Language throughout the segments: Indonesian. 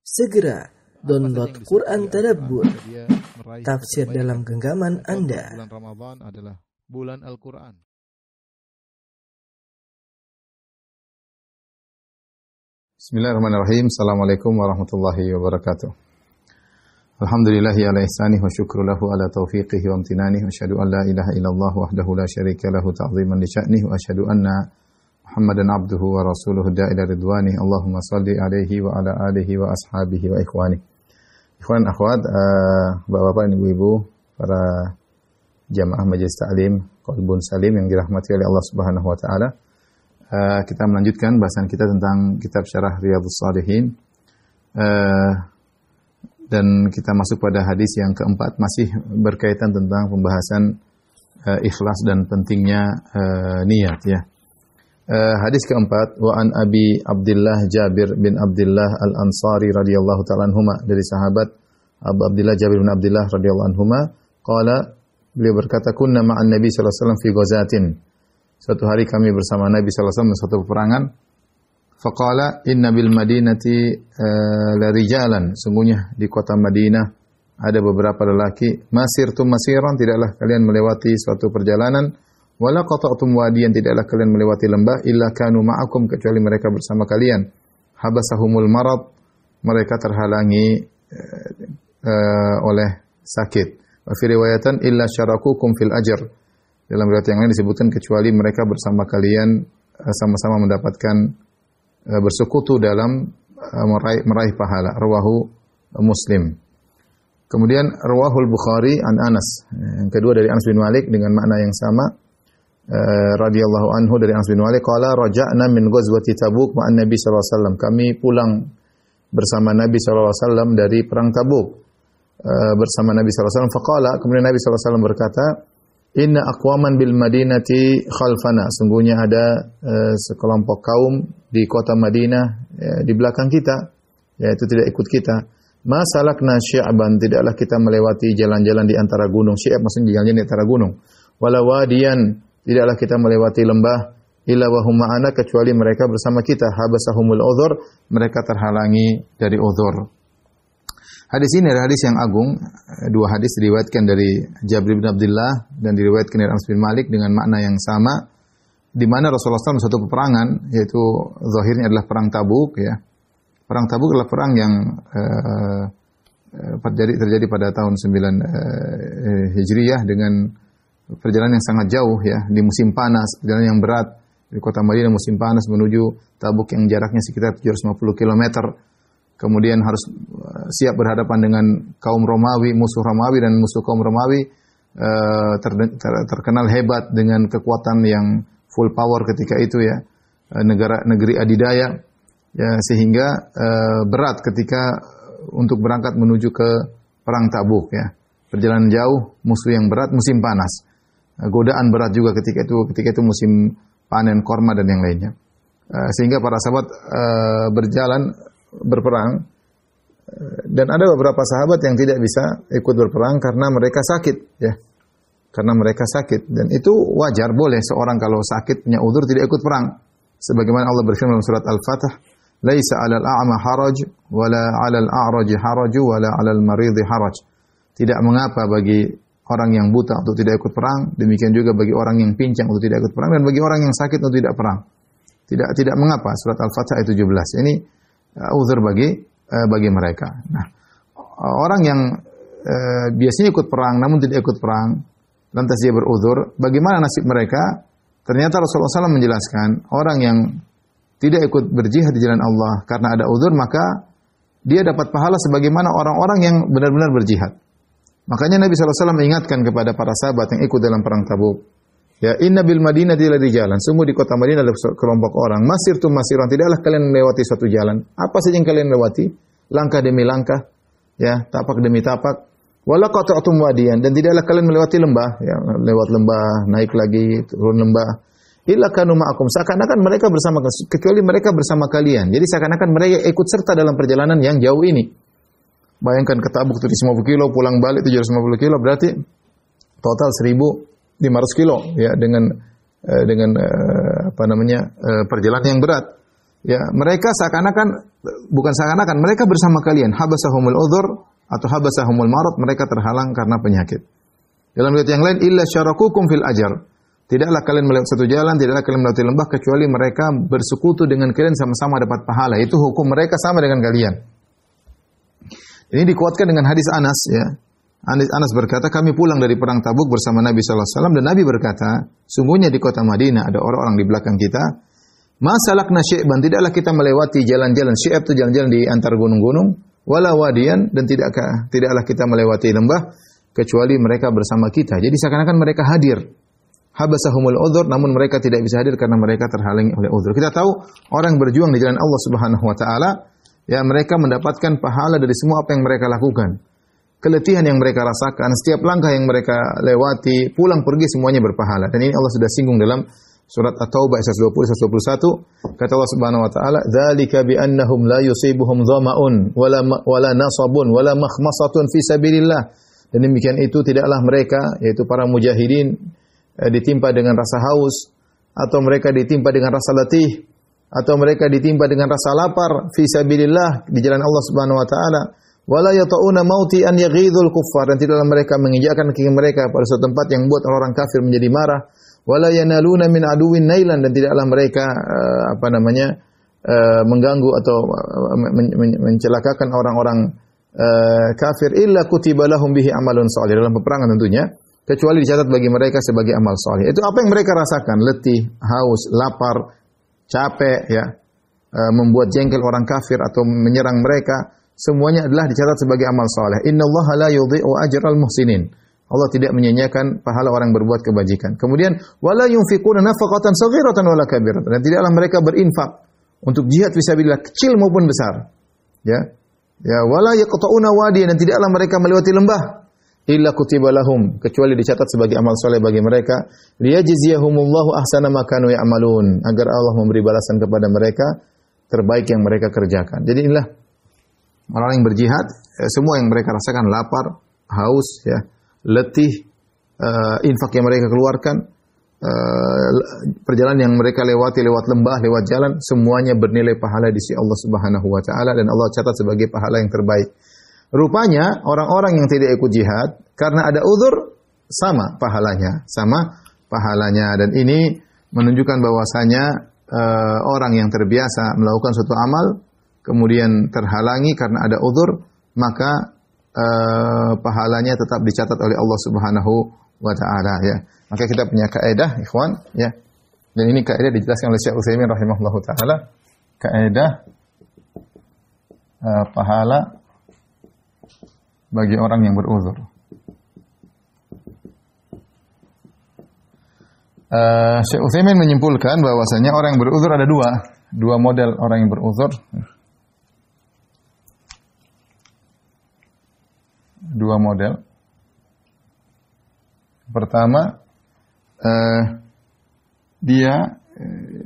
Segera download Quran Tadabbur, tafsir dalam genggaman Anda. Bulan Ramadan adalah bulan Al-Quran. Bismillahirrahmanirrahim. Assalamualaikum warahmatullahi wabarakatuh. Alhamdulillahi ala ihsanih wa syukru lahu ala taufiqihi wa amtinanih. Wa asyhadu an la ilaha illallah wahdahu la syarika lahu ta'ziman li sya'nih. Wa asyhadu anna Muhammadan abduhu wa rasuluhu da'ila ridwanih. Allahumma salli alaihi wa ala alihi wa ashabihi wa ikhwanih. Ikhwan akhwat, bapak-bapak dan ibu-ibu, para jamaah majelis ta'lim Qalbun Salim yang dirahmati oleh Allah Subhanahu wa taala. Kita melanjutkan bahasan kita tentang kitab Syarah Riyadhus Shalihin. Dan kita masuk pada hadis yang keempat, masih berkaitan tentang pembahasan ikhlas dan pentingnya niat ya. Hadis keempat, wa an Abi Abdullah Jabir bin Abdullah Al-Ansari radhiyallahu ta'ala anhuma, dari sahabat Abu Abdullah Jabir bin Abdullah radhiyallahu anhuma, qala, beliau berkata, kunna ma'an Nabi sallallahu alaihi wasallam fi ghazatin. Suatu hari kami bersama Nabi sallallahu alaihi wasallam di suatu peperangan. Faqala inna bil madinati la rijalan, sungguhnya di kota Madinah ada beberapa lelaki, masirtum masiran, tidaklah kalian melewati suatu perjalanan, wala qata'tum wadiyan, tidaklah kalian melewati lembah, illa kanu ma'akum, kecuali mereka bersama kalian. Habasahumul marad, mereka terhalangi oleh sakit. Wa fi riwayatan illa syarakukum fil ajr, dalam riwayat yang lain disebutkan kecuali mereka bersama kalian sama-sama mendapatkan bersekutu dalam meraih pahala. Rawahu Muslim. Kemudian rawahul Bukhari an Anas, yang kedua dari Anas bin Malik dengan makna yang sama. Radhiyallahu anhu, dari Anas bin Malik, qala raja'na min ghazwati Tabuk ma'an Nabi sallallahu alaihi wasallam, kami pulang bersama Nabi sallallahu alaihi wasallam dari perang Tabuk bersama Nabi sallallahu alaihi wasallam. Faqala, kemudian Nabi sallallahu alaihi wasallam berkata, inna aqwaman bil madinati khalfana, sungguhnya ada sekelompok kaum di kota Madinah di belakang kita, yaitu tidak ikut kita. Ma salakna syi'ban, tidaklah kita melewati jalan-jalan di antara gunung. Syi'ab maksudnya jalan-jalan di antara gunung. Wala wadiyan, tidaklah kita melewati lembah, illa wa hum ma'ana, kecuali mereka bersama kita. Habasahumul udhur, mereka terhalangi dari udhur. Hadis ini adalah hadis yang agung. Dua hadis diriwayatkan dari Jabir bin Abdullah dan diriwayatkan dari Anas bin Malik dengan makna yang sama, di mana Rasulullah SAW suatu peperangan, yaitu zahirnya adalah perang Tabuk ya. Perang Tabuk adalah perang yang terjadi pada tahun 9 Hijriyah dengan perjalanan yang sangat jauh ya, di musim panas, perjalanan yang berat dari kota Madinah musim panas menuju Tabuk yang jaraknya sekitar 750 km. Kemudian harus siap berhadapan dengan kaum Romawi, musuh Romawi, dan musuh kaum Romawi terkenal hebat dengan kekuatan yang full power ketika itu ya, negeri adidaya ya, sehingga berat ketika untuk berangkat menuju ke perang Tabuk ya. Perjalanan jauh, musuh yang berat, musim panas. Godaan berat juga ketika itu musim panen korma dan yang lainnya. Sehingga para sahabat berperang, dan ada beberapa sahabat yang tidak bisa ikut berperang karena mereka sakit ya. Karena mereka sakit, dan itu wajar, boleh seorang kalau sakit punya udzur tidak ikut perang. Sebagaimana Allah berfirman dalam surat Al-Fatah, "Laisa 'alal a'ma haraj wala 'alal a'raj haraj wala 'alal maridhi haraj." Tidak mengapa bagi orang yang buta untuk tidak ikut perang, demikian juga bagi orang yang pincang untuk tidak ikut perang, dan bagi orang yang sakit untuk tidak perang. Tidak mengapa. Surat Al-Fatah ayat 17. Ini uzur bagi mereka. Nah, orang yang biasanya ikut perang namun tidak ikut perang, lantas dia beruzur, bagaimana nasib mereka? Ternyata Rasulullah SAW menjelaskan, orang yang tidak ikut berjihad di jalan Allah karena ada uzur, maka dia dapat pahala sebagaimana orang-orang yang benar-benar berjihad. Makanya Nabi SAW mengingatkan kepada para sahabat yang ikut dalam perang Tabuk, ya, inna bil madinati la rijalan, sungguh di kota Madinah ada kelompok orang, masirtum masiran, tidaklah kalian melewati suatu jalan. Apa saja yang kalian lewati? Langkah demi langkah, ya, tapak demi tapak. Wala qata'tum wadiyan, dan tidaklah kalian melewati lembah, ya, lewat lembah, naik lagi, turun lembah. Illa kanu ma'akum, seakan-akan mereka bersama, kecuali mereka bersama kalian. Jadi seakan-akan mereka ikut serta dalam perjalanan yang jauh ini. Bayangkan ke Tabuk 750 kilo, pulang balik 750 kilo, berarti total 1.500 kilo ya, dengan perjalanan yang berat. ya mereka seakan-akan, bukan seakan-akan, mereka bersama kalian. Habasahumul udhur atau habasahumul marad, mereka terhalang karena penyakit. Dalam riwayat yang lain, illa syarakukum fil ajar. Tidaklah kalian melewati satu jalan, tidaklah kalian melewati lembah, kecuali mereka bersekutu dengan kalian sama-sama dapat pahala. Itu hukum mereka sama dengan kalian. Ini dikuatkan dengan hadis Anas, ya. Anas berkata, kami pulang dari perang Tabuk bersama Nabi SAW, dan Nabi berkata, sungguhnya di kota Madinah ada orang-orang di belakang kita. Masalakna syi'ban, tidaklah kita melewati jalan-jalan. Syi'ab itu jalan-jalan di antar gunung-gunung. Wala wadiyan, dan tidaklah kita melewati lembah, kecuali mereka bersama kita. Jadi seakan-akan mereka hadir. Habasahumul udhur, namun mereka tidak bisa hadir karena mereka terhalangi oleh udhur. Kita tahu orang yang berjuang di jalan Allah Subhanahu wa taala, ya mereka mendapatkan pahala dari semua apa yang mereka lakukan. Keletihan yang mereka rasakan, setiap langkah yang mereka lewati, pulang pergi semuanya berpahala. Dan ini Allah sudah singgung dalam surat At-Taubah ayat 120 121. Kata Allah Subhanahu wa taala, "Dzalika bi annahum la yusibuhum dhama'un wala nasabun wala makhmasatun fi sabilillah." Dan demikian itu tidaklah mereka, yaitu para mujahidin, ditimpa dengan rasa haus, atau mereka ditimpa dengan rasa letih, atau mereka ditimpa dengan rasa lapar fi sabilillah, di jalan Allah Subhanahu wa taala. Wala yata'una mauti an yaghidul kuffar, dan tidaklah mereka menginjakkan kaki mereka pada suatu tempat yang membuat orang kafir menjadi marah. Wala yanaluna min aduwin nailan, dan tidaklah mereka mengganggu atau mencelakakan orang-orang kafir illa kutiba lahum bihi amalun shalih, dalam peperangan tentunya, kecuali dicatat bagi mereka sebagai amal saleh. Itu apa yang mereka rasakan, letih, haus, lapar, capek, ya, membuat jengkel orang kafir atau menyerang mereka, semuanya adalah dicatat sebagai amal saleh. Innallaha la yudhi'u ajral muhsinin. Allah tidak menyia-nyiakan pahala orang yang berbuat kebajikan. Kemudian wala yunfiquna nafaqatan saghiratan wala kabiratan, dan tidaklah mereka berinfak untuk jihad fisabilillah, kecil maupun besar. Ya. Ya, wala yaqta'una wadiyan, dan tidaklah mereka melewati lembah, illa kutiba lahum, kecuali dicatat sebagai amal soleh bagi mereka, liyajziyahumullahu ahsana ma kanu ya'malun, agar Allah memberi balasan kepada mereka terbaik yang mereka kerjakan. Jadi inilah orang yang berjihad, semua yang mereka rasakan, lapar, haus, ya, letih, infak yang mereka keluarkan, perjalanan yang mereka lewati lewat lembah, lewat jalan, semuanya bernilai pahala di sisi Allah Subhanahu wa taala, dan Allah catat sebagai pahala yang terbaik. Rupanya orang-orang yang tidak ikut jihad karena ada uzur, sama pahalanya, dan ini menunjukkan bahwasanya orang yang terbiasa melakukan suatu amal kemudian terhalangi karena ada uzur, maka pahalanya tetap dicatat oleh Allah Subhanahu wa taala, ya. Maka kita punya kaidah, ikhwan, ya. Dan ini kaidah dijelaskan oleh Syekh Utsaimin rahimahullahu taala, kaidah pahala bagi orang yang beruzur. Syekh Utsaimin menyimpulkan bahwasanya orang yang beruzur ada dua model orang yang beruzur. Dua model. Pertama, dia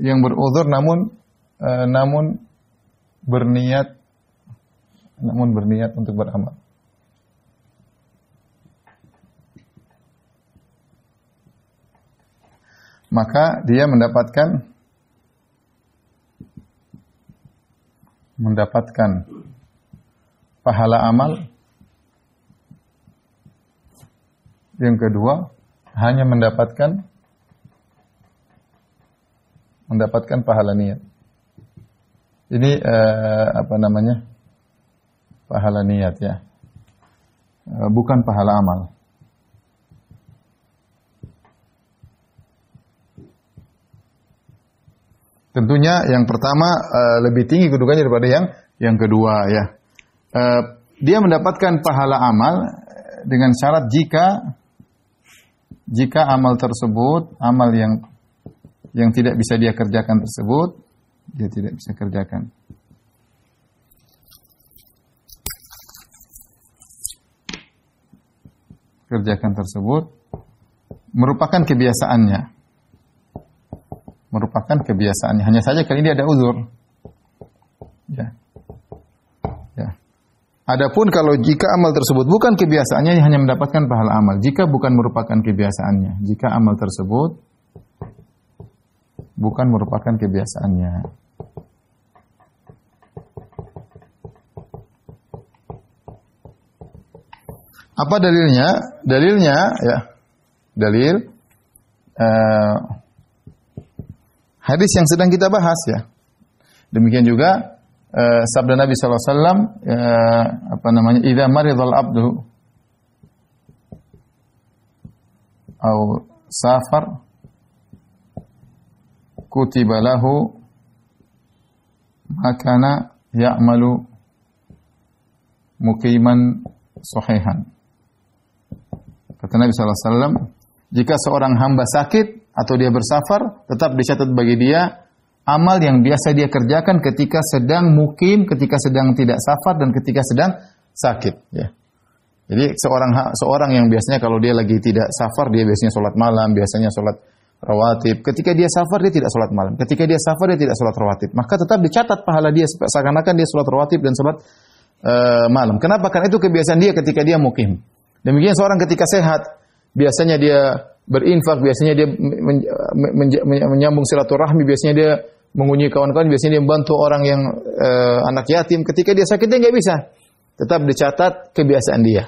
yang beruzur namun berniat untuk beramal. Maka dia mendapatkan pahala amal. Yang kedua, hanya mendapatkan pahala niat. Ini pahala niat, ya. Bukan pahala amal. Tentunya yang pertama lebih tinggi kedudukannya daripada yang kedua, ya. Dia mendapatkan pahala amal dengan syarat jika amal tersebut, amal yang tidak bisa dia kerjakan tersebut, dia tidak bisa kerjakan. Kerjakan tersebut merupakan kebiasaannya. Hanya saja kali ini ada uzur. Ya. Ya. Adapun kalau jika amal tersebut bukan kebiasaannya, hanya mendapatkan pahala amal. Jika bukan merupakan kebiasaannya, jika amal tersebut bukan merupakan kebiasaannya, Apa dalilnya? Dalilnya ya. Dalil hadis yang sedang kita bahas ya. Demikian juga sabda Nabi sallallahu alaihi wasallam apa namanya? Idza maridal abdu atau safar kutiba lahu makana ya'malu muqiman sahihan. Kata Nabi sallallahu alaihi wasallam, jika seorang hamba sakit atau dia bersafar, tetap dicatat bagi dia amal yang biasa dia kerjakan ketika sedang mukim, ketika sedang tidak safar dan ketika sedang sakit ya. Jadi seorang yang biasanya kalau dia lagi tidak safar, dia biasanya sholat malam, biasanya sholat rawatib. Ketika dia safar, dia tidak sholat malam. Ketika dia safar, dia tidak sholat rawatib. Maka tetap dicatat pahala dia seakan-akan dia sholat rawatib dan sholat malam. Kenapa? Karena itu kebiasaan dia ketika dia mukim. Demikian seorang ketika sehat, biasanya dia berinfak, biasanya dia menyambung silaturahmi, biasanya dia mengunjungi kawan-kawan, biasanya dia membantu orang yang anak yatim. Ketika dia sakit, dia nggak bisa. Tetap dicatat kebiasaan dia.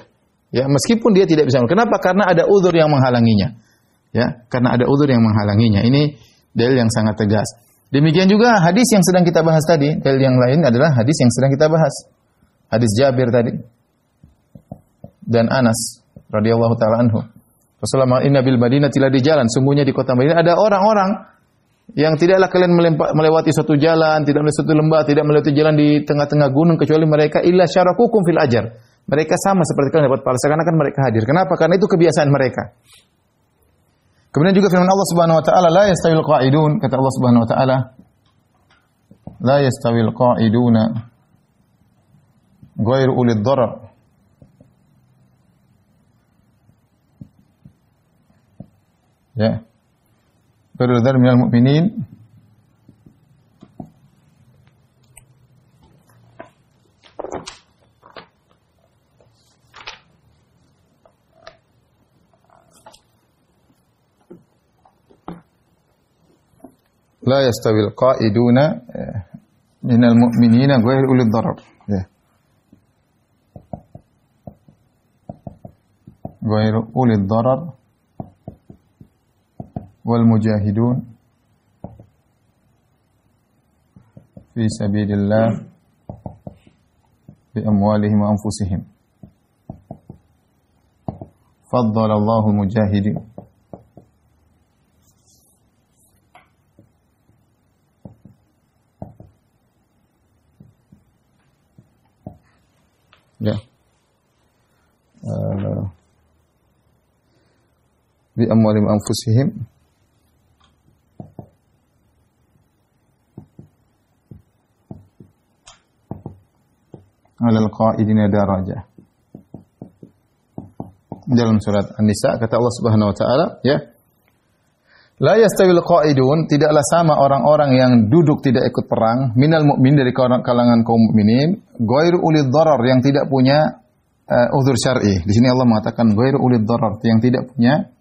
Ya, meskipun dia tidak bisa. Kenapa? Karena ada uzur yang menghalanginya. Ya, karena ada uzur yang menghalanginya. Ini dalil yang sangat tegas. Demikian juga hadis yang sedang kita bahas tadi. Dalil yang lain adalah hadis yang sedang kita bahas. Hadis Jabir tadi. Dan Anas radhiyallahu taala anhu. Rasulullah inna bil Madinah di jalan. Sungguhnya di kota Madinah ada orang-orang yang tidaklah kalian melewati suatu jalan, tidak melewati suatu lembah, tidak melewati jalan di tengah-tengah gunung kecuali mereka illa syarakukum fil ajar. Mereka sama seperti kalian dapat pahala, seakan-akan mereka hadir. Kenapa? Karena itu kebiasaan mereka. Kemudian juga firman Allah Subhanahu wa taala, la yastawil qa'idun, kata Allah Subhanahu wa taala, la yastawil qa'iduna ghairu ulil dharar. Ya. Ghairu dharar minal mu'minin. La yastawil qa'iduna minal mu'minina ghairu ulil dharar. Ya. Ghairu ulil dharar wal mujahidun fi sabilillah bi amwalihim wa anfusihim. Faddala Allahu al-mujahidin ya bi amwalihim anfusihim alal qa'idina darajah. Dalam surat An-Nisa kata Allah Subhanahu wa taala ya, la yastawil qa'idun, tidaklah sama orang-orang yang duduk tidak ikut perang, minal mu'min, dari kalangan kaum mukminin, ghairu ulil dharar, yang tidak punya uzur syar'i. Di sini Allah mengatakan ghairu ulil dharar, yang tidak punya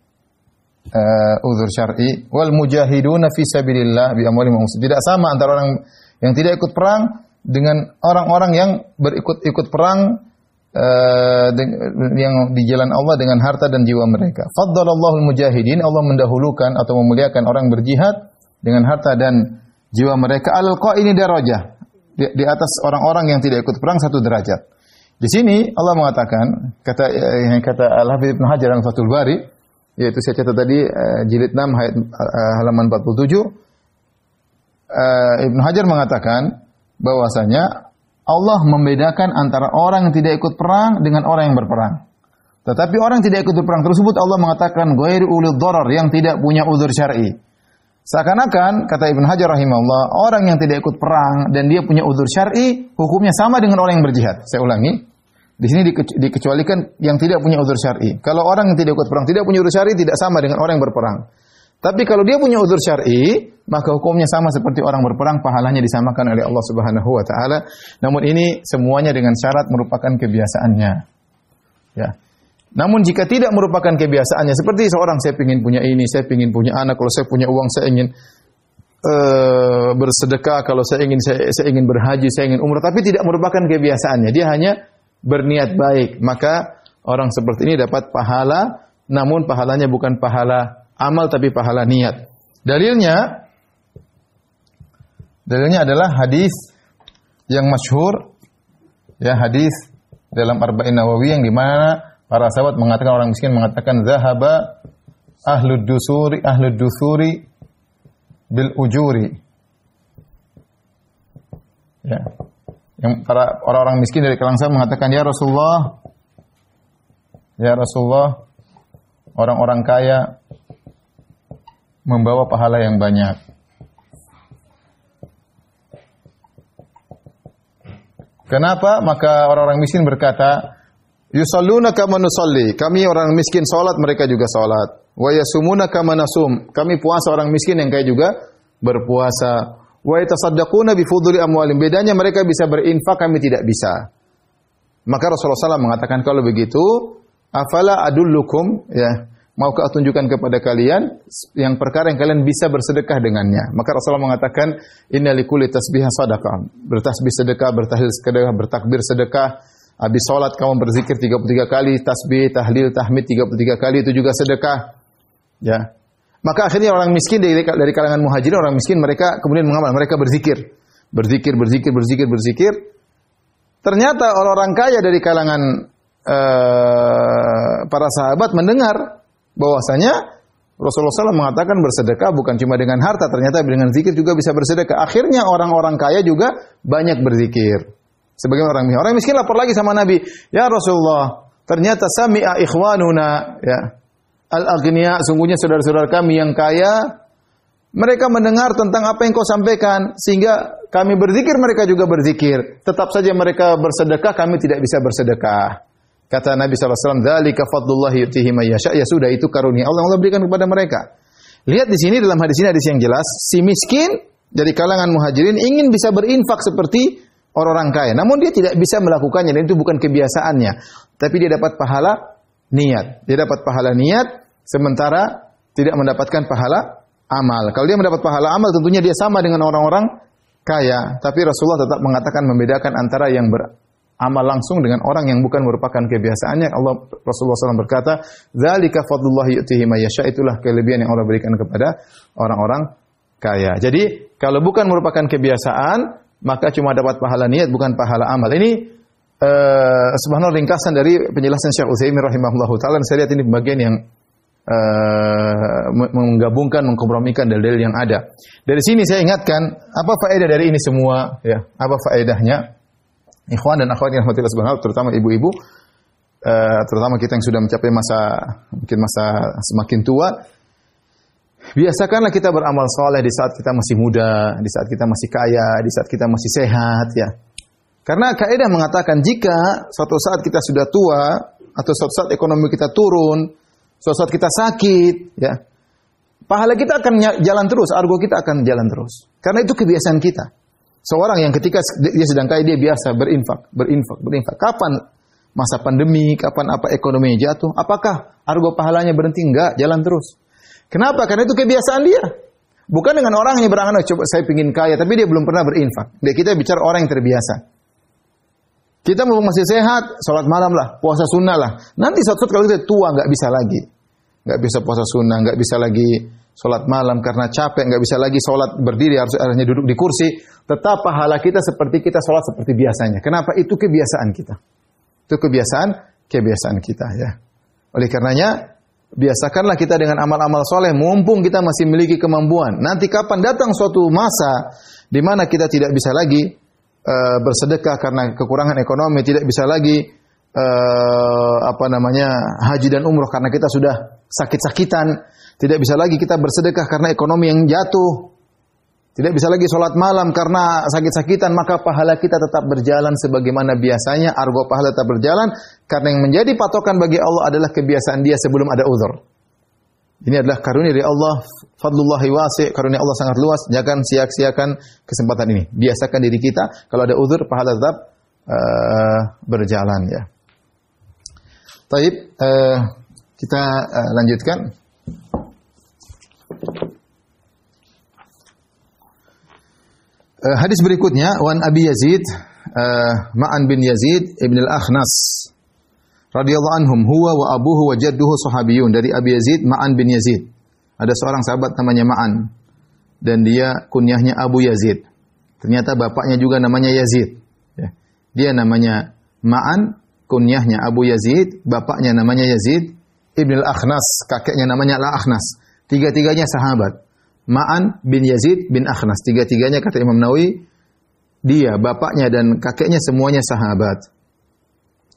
uzur syar'i, wal mujahiduna fi sabilillah bi amwalihim wa anfusihim. Tidak sama antara orang yang tidak ikut perang dengan orang-orang yang berikut-ikut perang yang di jalan Allah dengan harta dan jiwa mereka. Faddalallahu al-mujahidin, Allah mendahulukan atau memuliakan orang berjihad dengan harta dan jiwa mereka alal qa'ini darajah, di atas orang-orang yang tidak ikut perang satu derajat. Di sini Allah mengatakan kata Al-Hafidz Ibnu Hajar Al-Fathul Bari, yaitu saya catat tadi jilid 6 halaman 47, Ibnu Hajar mengatakan bahwasanya Allah membedakan antara orang yang tidak ikut perang dengan orang yang berperang. Tetapi orang yang tidak ikut berperang tersebut Allah mengatakan ghairu ulil dharar, yang tidak punya uzur syar'i. Seakan-akan kata Ibnu Hajar rahimahullah, orang yang tidak ikut perang dan dia punya uzur syar'i, hukumnya sama dengan orang yang berjihad. Saya ulangi. Di sini dikecualikan yang tidak punya uzur syar'i. Kalau orang yang tidak ikut perang tidak punya uzur syar'i, tidak sama dengan orang yang berperang. Tapi kalau dia punya uzur syar'i, maka hukumnya sama seperti orang berperang, pahalanya disamakan oleh Allah Subhanahu wa taala. Namun ini semuanya dengan syarat merupakan kebiasaannya. Ya. Namun jika tidak merupakan kebiasaannya, seperti seorang, saya ingin punya ini, saya ingin punya anak, kalau saya punya uang saya ingin bersedekah, kalau saya ingin berhaji, saya ingin umrah, tapi tidak merupakan kebiasaannya, dia hanya berniat baik, maka Orang seperti ini dapat pahala, namun pahalanya bukan pahala amal tapi pahala niat. Dalilnya adalah hadis yang masyhur, ya, hadis dalam Arba'in Nawawi yang di mana para sahabat mengatakan, orang miskin mengatakan zahaba ahlud dusuri bil ujuri. Ya. Yang para orang-orang miskin dari kalangan sahabat mengatakan, ya Rasulullah, orang-orang kaya membawa pahala yang banyak. Kenapa? Maka orang-orang miskin berkata, yusalluna kama nusalli. Kami orang miskin salat, mereka juga salat. Wa yasumuna kama nasum. Kami puasa, orang miskin yang kaya juga berpuasa. Wa yatasaddaquna bi fuduli amwalim. Bedanya mereka bisa berinfak, kami tidak bisa. Maka Rasulullah SAW mengatakan, kalau begitu, afala adullukum, ya, maukah tunjukkan kepada kalian yang perkara yang kalian bisa bersedekah dengannya. Maka Rasulullah mengatakan, inna likulli tasbihah sadaqah. Bertasbih sedekah, bertahlil sedekah, bertakbir sedekah. Habis salat kamu berzikir 33 kali, tasbih, tahlil, tahmid 33 kali, itu juga sedekah. Ya. Maka akhirnya orang miskin dari kalangan muhajirin, orang miskin mereka kemudian mengamal, mereka berzikir. Berzikir. Ternyata orang-orang kaya dari kalangan para sahabat mendengar bahwasanya Rasulullah SAW mengatakan bersedekah bukan cuma dengan harta, ternyata dengan zikir juga bisa bersedekah. Akhirnya orang-orang kaya juga banyak berzikir. Sebagian orang miskin lapor lagi sama Nabi, ya Rasulullah, ternyata sami'a ikhwanuna, ya, al-aghniya, sungguhnya saudara-saudara kami yang kaya, mereka mendengar tentang apa yang kau sampaikan, sehingga kami berzikir, mereka juga berzikir. Tetap saja mereka bersedekah, kami tidak bisa bersedekah. Kata Nabi SAW, dzalika fadlullah yu'tihi may yasha. Ya sudah, itu karunia Allah berikan kepada mereka. Lihat di sini, dalam hadis ini hadis yang jelas, si miskin dari kalangan muhajirin ingin bisa berinfak seperti orang-orang kaya. Namun dia tidak bisa melakukannya, dan itu bukan kebiasaannya. Tapi dia dapat pahala niat. Dia dapat pahala niat, sementara tidak mendapatkan pahala amal. Kalau dia mendapat pahala amal, tentunya dia sama dengan orang-orang kaya. Tapi Rasulullah tetap mengatakan membedakan antara yang beramal langsung dengan orang yang bukan merupakan kebiasaannya. Rasulullah SAW berkata, dzalika fadlullah yu'tihi may yasha. Itulah kelebihan yang Allah berikan kepada orang-orang kaya. Jadi, kalau bukan merupakan kebiasaan, maka cuma dapat pahala niat, bukan pahala amal. Ini subhanallah ringkasan dari penjelasan Syekh Utsaimin rahimahullahu taala. Saya lihat ini bagian yang menggabungkan, mengkompromikan dalil yang ada. Dari sini saya ingatkan, apa faedah dari ini semua? Ya, apa faedahnya? Ikhwan dan akhwat yang rahmatillah subhanahu, terutama ibu-ibu, terutama kita yang sudah mencapai masa semakin tua, biasakanlah kita beramal saleh di saat kita masih muda, di saat kita masih kaya, di saat kita masih sehat, ya. Karena kaidah mengatakan jika suatu saat kita sudah tua atau suatu saat ekonomi kita turun, suatu saat kita sakit, ya, pahala kita akan jalan terus, argo kita akan jalan terus. Karena itu kebiasaan kita. Seorang yang ketika dia sedang kaya, dia biasa berinfak. Kapan masa pandemi, kapan ekonominya jatuh, apakah argo pahalanya berhenti? Enggak, jalan terus. Kenapa? Karena itu kebiasaan dia. Bukan dengan orang yang berangan, coba saya ingin kaya, tapi dia belum pernah berinfak. Kita bicara orang yang terbiasa. Kita mau masih sehat, sholat malam lah, puasa sunnah lah. Nanti suatu saat kalau kita tua, nggak bisa lagi. Nggak bisa puasa sunnah, nggak bisa lagi sholat malam karena capek, nggak bisa lagi sholat berdiri, harusnya duduk di kursi. Tetap pahala kita seperti kita sholat seperti biasanya. Kenapa? Itu kebiasaan kita. Itu kebiasaan kita, ya. Oleh karenanya, biasakanlah kita dengan amal-amal soleh, mumpung kita masih memiliki kemampuan. Nanti kapan datang suatu masa di mana kita tidak bisa lagi bersedekah karena kekurangan ekonomi, tidak bisa lagi haji dan umroh karena kita sudah sakit-sakitan, tidak bisa lagi kita bersedekah karena ekonomi yang jatuh, tidak bisa lagi sholat malam karena sakit-sakitan, maka pahala kita tetap berjalan sebagaimana biasanya, argo pahala tetap berjalan, karena yang menjadi patokan bagi Allah adalah kebiasaan dia sebelum ada uzur. Ini adalah karunia dari Allah, fadlullahi wasi', karunia Allah sangat luas, jangan sia-siakan kesempatan ini. Biasakan diri kita, kalau ada uzur, pahala tetap berjalan, ya. Taib, kita lanjutkan. Hadis berikutnya, wan Abi Yazid, Ma'an bin Yazid ibn al-Akhnas, radhiyallahu anhum huwa wa abuhu wa jadduhu sahabiyun, dari Abi Yazid Ma'an bin Yazid. Ada seorang sahabat namanya Ma'an dan dia kunyahnya Abu Yazid. Ternyata bapaknya juga namanya Yazid. Ya. Dia namanya Ma'an, kunyahnya Abu Yazid, bapaknya namanya Yazid Ibn al-Akhnas, kakeknya namanya Al-Akhnas. Tiga-tiganya sahabat. Ma'an bin Yazid bin Akhnas. Tiga-tiganya kata Imam Nawawi, dia, bapaknya dan kakeknya semuanya sahabat.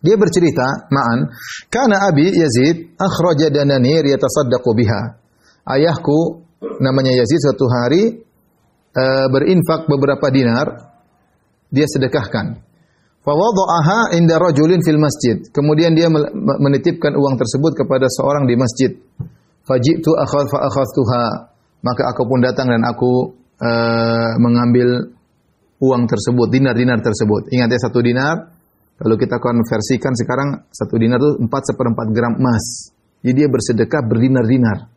Dia bercerita, Ma'an, kana Abi Yazid akhraja dananir yatasaddaqu biha. Ayahku namanya Yazid suatu hari berinfak beberapa dinar, dia sedekahkan. Fawada'aha inda rajulin fil masjid. Kemudian dia menitipkan uang tersebut kepada seorang di masjid. Faji'tu fa akhadtuha. Maka aku pun datang dan aku mengambil uang tersebut, dinar-dinar tersebut. Ingat ya, 1 dinar, kalau kita konversikan sekarang 1 dinar itu 4/4 gram emas. Jadi dia bersedekah berdinar-dinar,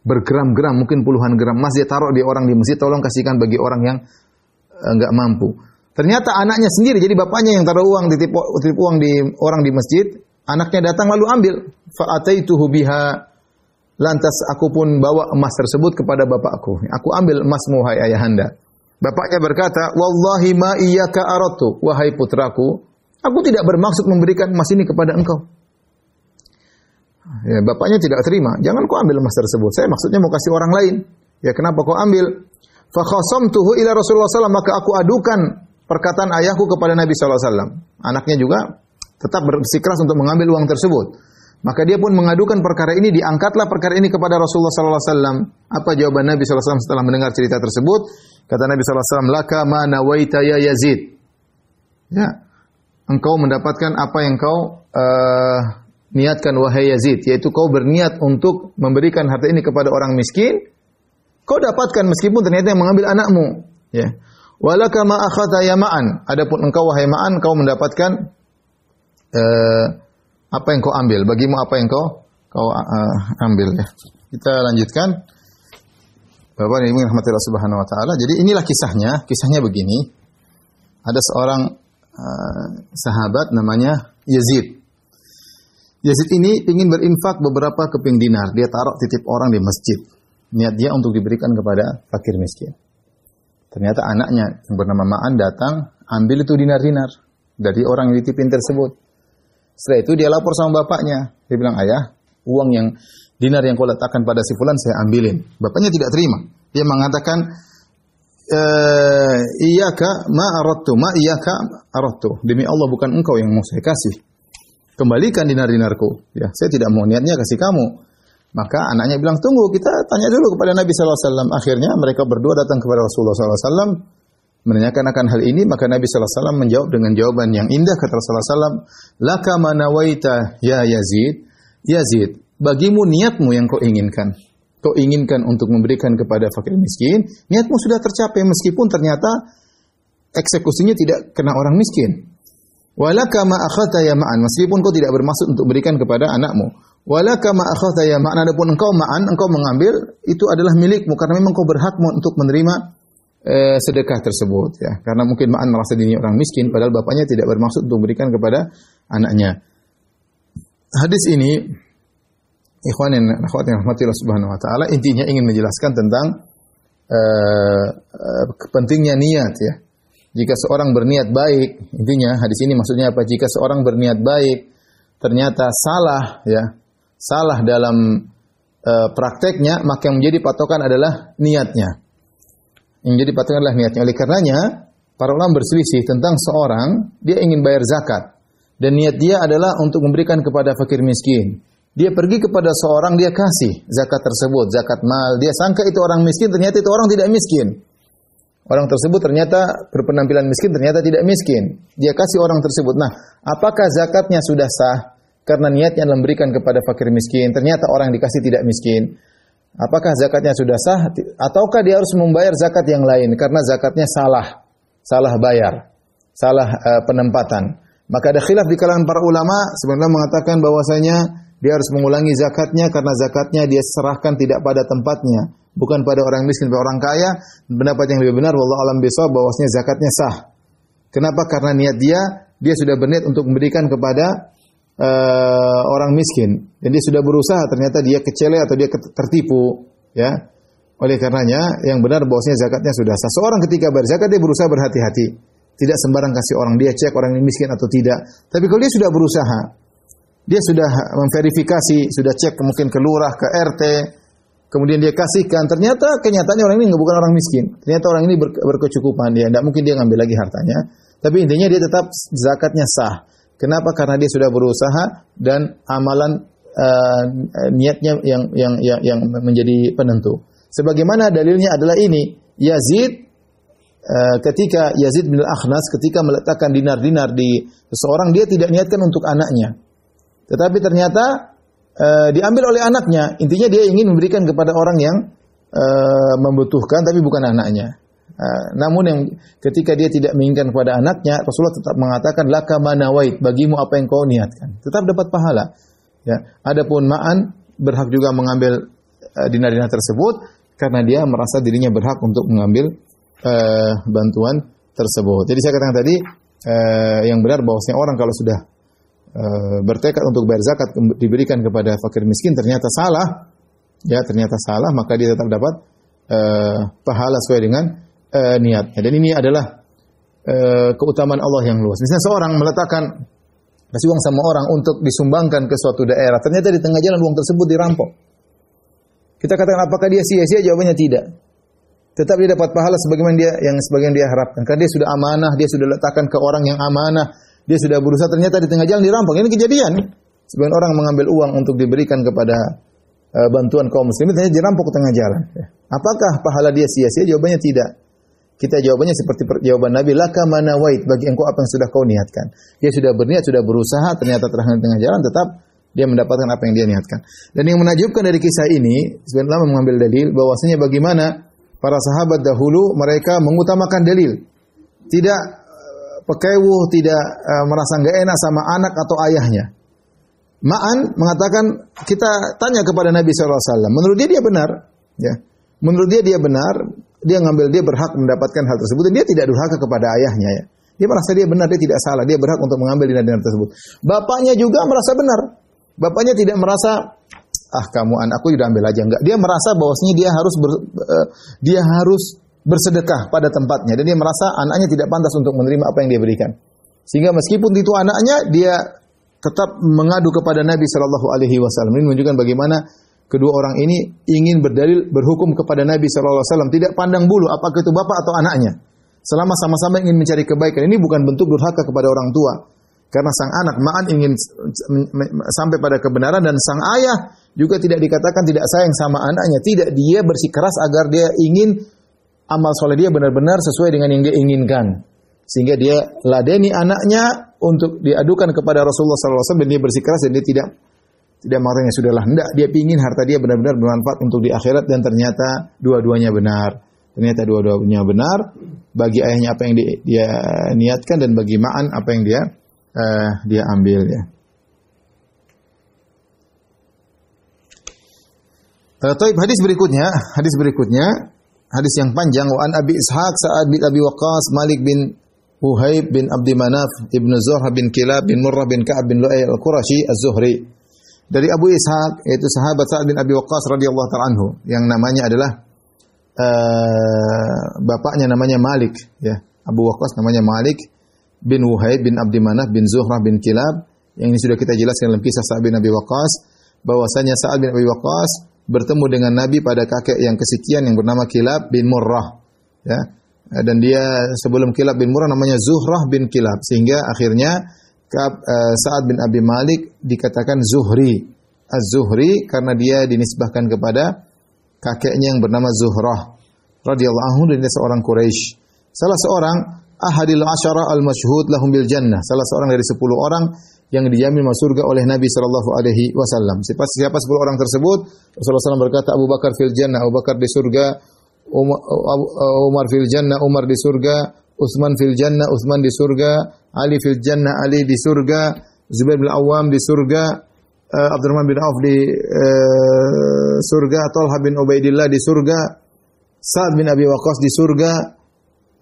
bergram-gram, mungkin puluhan gram emas dia taruh di orang di masjid, tolong kasihkan bagi orang yang enggak mampu. Ternyata anaknya sendiri, jadi bapaknya yang taruh uang, titip uang di orang di masjid, anaknya datang lalu ambil. Fa ataituhu biha, lantas aku pun bawa emas tersebut kepada bapakku. Aku ambil emasmu, hai ayahanda. Bapaknya berkata, wallahi ma iyyaka aratu, wahai putraku, aku tidak bermaksud memberikan emas ini kepada engkau. Ya, bapaknya tidak terima. Jangan kau ambil emas tersebut. Saya maksudnya mau kasih orang lain. Ya, kenapa kau ambil? Fa khasamtuhu ila Rasulullah sallallahu alaihi wasallam, maka aku adukan perkataan ayahku kepada Nabi sallallahu alaihi wasallam. Anaknya juga tetap bersikeras untuk mengambil uang tersebut. Maka dia pun mengadukan perkara ini, diangkatlah perkara ini kepada Rasulullah sallallahu alaihi wasallam. Apa jawaban Nabi sallallahu alaihi wasallam setelah mendengar cerita tersebut? Kata Nabi sallallahu alaihi wasallam, "Laka ma nawaita ya Yazid." Ya. Engkau mendapatkan apa yang kau niatkan wahai Yazid, yaitu kau berniat untuk memberikan harta ini kepada orang miskin, kau dapatkan meskipun ternyata yang mengambil anakmu, ya. Walaka ma akhadha ya Ma'an, adapun engkau wahai Ma'an, kau mendapatkan apa yang kau ambil, bagimu apa yang kau ambil, ya. Kita lanjutkan. Bapak dan Ibu yang dirahmati Allah Subhanahu wa taala. Jadi inilah kisahnya. Kisahnya begini. Ada seorang sahabat namanya Yazid. Yazid ini ingin berinfak beberapa keping dinar. Dia taruh titip orang di masjid. Niat dia untuk diberikan kepada fakir miskin. Ternyata anaknya yang bernama Ma'an datang, ambil itu dinar-dinar dari orang yang dititipin tersebut. Setelah itu dia lapor sama bapaknya. Dia bilang, ayah, uang yang dinar yang kau letakkan pada si fulan saya ambilin. Bapaknya tidak terima. Dia mengatakan, iyaka ma aradtu. Demi Allah bukan engkau yang mau saya kasih. Kembalikan dinar-dinarku. Ya, saya tidak mau, niatnya kasih kamu. Maka anaknya bilang, tunggu, kita tanya dulu kepada Nabi sallallahu alaihi wasallam. Akhirnya mereka berdua datang kepada Rasulullah sallallahu alaihi wasallam menanyakan akan hal ini, maka Nabi sallallahu alaihi wasallam menjawab dengan jawaban yang indah. Kata Rasulullah sallallahu alaihi wasallam, "Laka ma nawaita ya Yazid." Yazid, bagimu niatmu yang kau inginkan. Kau inginkan untuk memberikan kepada fakir miskin, niatmu sudah tercapai meskipun ternyata eksekusinya tidak kena orang miskin. Walaka ma akhadha ya Ma'an, meskipun kau tidak bermaksud untuk berikan kepada anakmu. Walaka ma akhadha ya Ma'an, adapun engkau Ma'an, engkau mengambil, itu adalah milikmu karena memang kau berhak untuk menerima sedekah tersebut, ya. Karena mungkin Ma'an merasa dirinya orang miskin padahal bapaknya tidak bermaksud untuk memberikan kepada anaknya. Hadis ini, ikhwan yang rahmati Allah Subhanahu wa taala, intinya ingin menjelaskan tentang pentingnya niat, ya. Jika seorang berniat baik, intinya hadis ini maksudnya apa? Jika seorang berniat baik ternyata salah, ya. Salah dalam prakteknya, maka yang menjadi patokan adalah niatnya. Yang menjadi patokan adalah niatnya. Oleh karenanya, para ulama berselisih tentang seorang, dia ingin bayar zakat dan niat dia adalah untuk memberikan kepada fakir miskin. Dia pergi kepada seorang, dia kasih zakat tersebut, zakat mal. Dia sangka itu orang miskin, ternyata itu orang tidak miskin. Orang tersebut ternyata berpenampilan miskin, ternyata tidak miskin. Dia kasih orang tersebut. Nah, apakah zakatnya sudah sah? Karena niatnya memberikan kepada fakir miskin. Ternyata orang yang dikasih tidak miskin. Apakah zakatnya sudah sah? Ataukah dia harus membayar zakat yang lain? Karena zakatnya salah. Salah bayar. Salah penempatan. Maka ada khilaf di kalangan para ulama. Sebenarnya mengatakan bahwasanya dia harus mengulangi zakatnya karena zakatnya dia serahkan tidak pada tempatnya. Bukan pada orang miskin, pada orang kaya. Pendapat yang lebih benar, wallahu a'lam bishawab, bahwasanya zakatnya sah. Kenapa? Karena niat dia sudah berniat untuk memberikan kepada orang miskin dan dia sudah berusaha ternyata dia kecele atau dia tertipu, ya. Oleh karenanya yang benar bahwasanya zakatnya sudah sah. Seorang ketika berzakat dia berusaha berhati-hati. Tidak sembarang kasih orang, dia cek orang ini miskin atau tidak. Tapi kalau dia sudah berusaha, dia sudah memverifikasi, sudah cek mungkin ke lurah, ke RT, kemudian dia kasihkan, ternyata kenyataannya orang ini bukan orang miskin. Ternyata orang ini berkecukupan, dia tidak mungkin dia ngambil lagi hartanya. Tapi intinya dia tetap zakatnya sah. Kenapa? Karena dia sudah berusaha dan amalan niatnya yang menjadi penentu. Sebagaimana dalilnya adalah ini, Yazid ketika Yazid bin Al-Akhnas ketika meletakkan dinar-dinar di seseorang, dia tidak niatkan untuk anaknya. Tetapi ternyata diambil oleh anaknya. Intinya dia ingin memberikan kepada orang yang membutuhkan tapi bukan anaknya. Namun yang ketika dia tidak menginginkan kepada anaknya, Rasulullah tetap mengatakan laka manawait, bagimu apa yang kau niatkan. Tetap dapat pahala. Ya. Adapun ma'an berhak juga mengambil dinar-dinar tersebut karena dia merasa dirinya berhak untuk mengambil bantuan tersebut. Jadi saya katakan tadi yang benar bahwasanya orang kalau sudah bertekad untuk bayar zakat diberikan kepada fakir miskin ternyata salah, ya ternyata salah, maka dia tetap dapat pahala sesuai dengan niatnya. Dan ini adalah keutamaan Allah yang luas. Misalnya seorang meletakkan kasih uang sama orang untuk disumbangkan ke suatu daerah, ternyata di tengah jalan uang tersebut dirampok. Kita katakan apakah dia sia-sia? Jawabannya tidak. Tetap dia dapat pahala sebagaimana dia harapkan. Karena dia sudah amanah, dia sudah letakkan ke orang yang amanah, dia sudah berusaha, ternyata di tengah jalan dirampok. Ini kejadian. Sebagian orang mengambil uang untuk diberikan kepada bantuan kaum muslimin, ternyata dirampok ke tengah jalan. Apakah pahala dia sia-sia? Jawabannya tidak. Kita jawabannya seperti jawaban Nabi, laka manawait, bagi engkau apa yang sudah kau niatkan. Dia sudah berniat, sudah berusaha, ternyata terhalang di tengah jalan, tetap dia mendapatkan apa yang dia niatkan. Dan yang menakjubkan dari kisah ini, sebagian ulama mengambil dalil bahwasanya bagaimana para sahabat dahulu mereka mengutamakan dalil. Tidak pekewuh, tidak merasa enggak enak sama anak atau ayahnya. Ma'an mengatakan, kita tanya kepada Nabi SAW, menurut dia benar, ya. Menurut dia benar, dia berhak mendapatkan hal tersebut dan dia tidak durhaka kepada ayahnya, ya. Dia merasa dia benar, dia tidak salah, dia berhak untuk mengambil dinar-dinar tersebut. Bapaknya juga merasa benar. Bapaknya tidak merasa, kamu anakku sudah ambil aja, enggak. Dia merasa bahwasanya dia harus bersedekah pada tempatnya dan dia merasa anaknya tidak pantas untuk menerima apa yang dia berikan. Sehingga meskipun itu anaknya, dia tetap mengadu kepada Nabi sallallahu alaihi wasallam. Ini menunjukkan bagaimana kedua orang ini ingin berdalil berhukum kepada Nabi sallallahu alaihi wasallam, tidak pandang bulu apakah itu bapak atau anaknya. Selama sama-sama ingin mencari kebaikan, ini bukan bentuk durhaka kepada orang tua. Karena sang anak Ma'an ingin sampai pada kebenaran dan sang ayah juga tidak dikatakan tidak sayang sama anaknya. Tidak, dia bersikeras agar dia ingin amal soleh dia benar-benar sesuai dengan yang dia inginkan. Sehingga dia ladeni anaknya untuk diadukan kepada Rasulullah SAW dan dia bersikeras dan dia tidak mengatakan sudahlah. Tidak, dia ingin harta dia benar-benar bermanfaat untuk di akhirat dan ternyata dua-duanya benar. Ternyata dua-duanya benar. Bagi ayahnya apa yang dia niatkan dan bagi Ma'an apa yang dia ambil, ya. Taib hadis berikutnya, hadis yang panjang. Wa an Abi Ishaq Sa'ad bin Abi Waqqas Malik bin Uhayb bin Abdi Manaf ibnu Zuhrah bin Kilab bin Murrah bin Ka'ab bin Lu'ay al-Qurashi az-Zuhri. Dari Abu Ishaq, yaitu sahabat Sa'ad bin Abi Waqqas radhiyallahu ta'ala anhu, yang namanya adalah bapaknya namanya Malik, ya. Abu Waqqas namanya Malik bin Uhayb bin Abdi Manaf bin Zuhrah bin Kilab. Yang ini sudah kita jelaskan dalam kisah Sa'ad bin Abi Waqqas, bahwasanya Sa'ad bin Abi Waqqas bertemu dengan Nabi pada kakek yang kesekian yang bernama Kilab bin Murrah, ya. Dan dia sebelum Kilab bin Murrah namanya Zuhrah bin Kilab, sehingga akhirnya Sa'ad bin Abi Malik dikatakan Zuhri. Az-Zuhri karena dia dinisbahkan kepada kakeknya yang bernama Zuhrah radhiyallahu anhu, dan dia seorang Quraisy. Salah seorang ahadil asyara al-masyhud lahum bil jannah, salah seorang dari 10 orang yang dijamin masuk surga oleh Nabi sallallahu alaihi wasallam. Siapa 10 orang tersebut? Rasulullah SAW berkata, Abu Bakar fil jannah, Abu Bakar di surga, Umar fil jannah, Umar di surga, Utsman fil jannah, Utsman di surga, Ali fil jannah, Ali di surga, Zubair bin Awam di surga, Abdurrahman bin Auf di surga, Talha bin Ubaidillah di surga, Sa'ad bin Abi Waqqas di surga,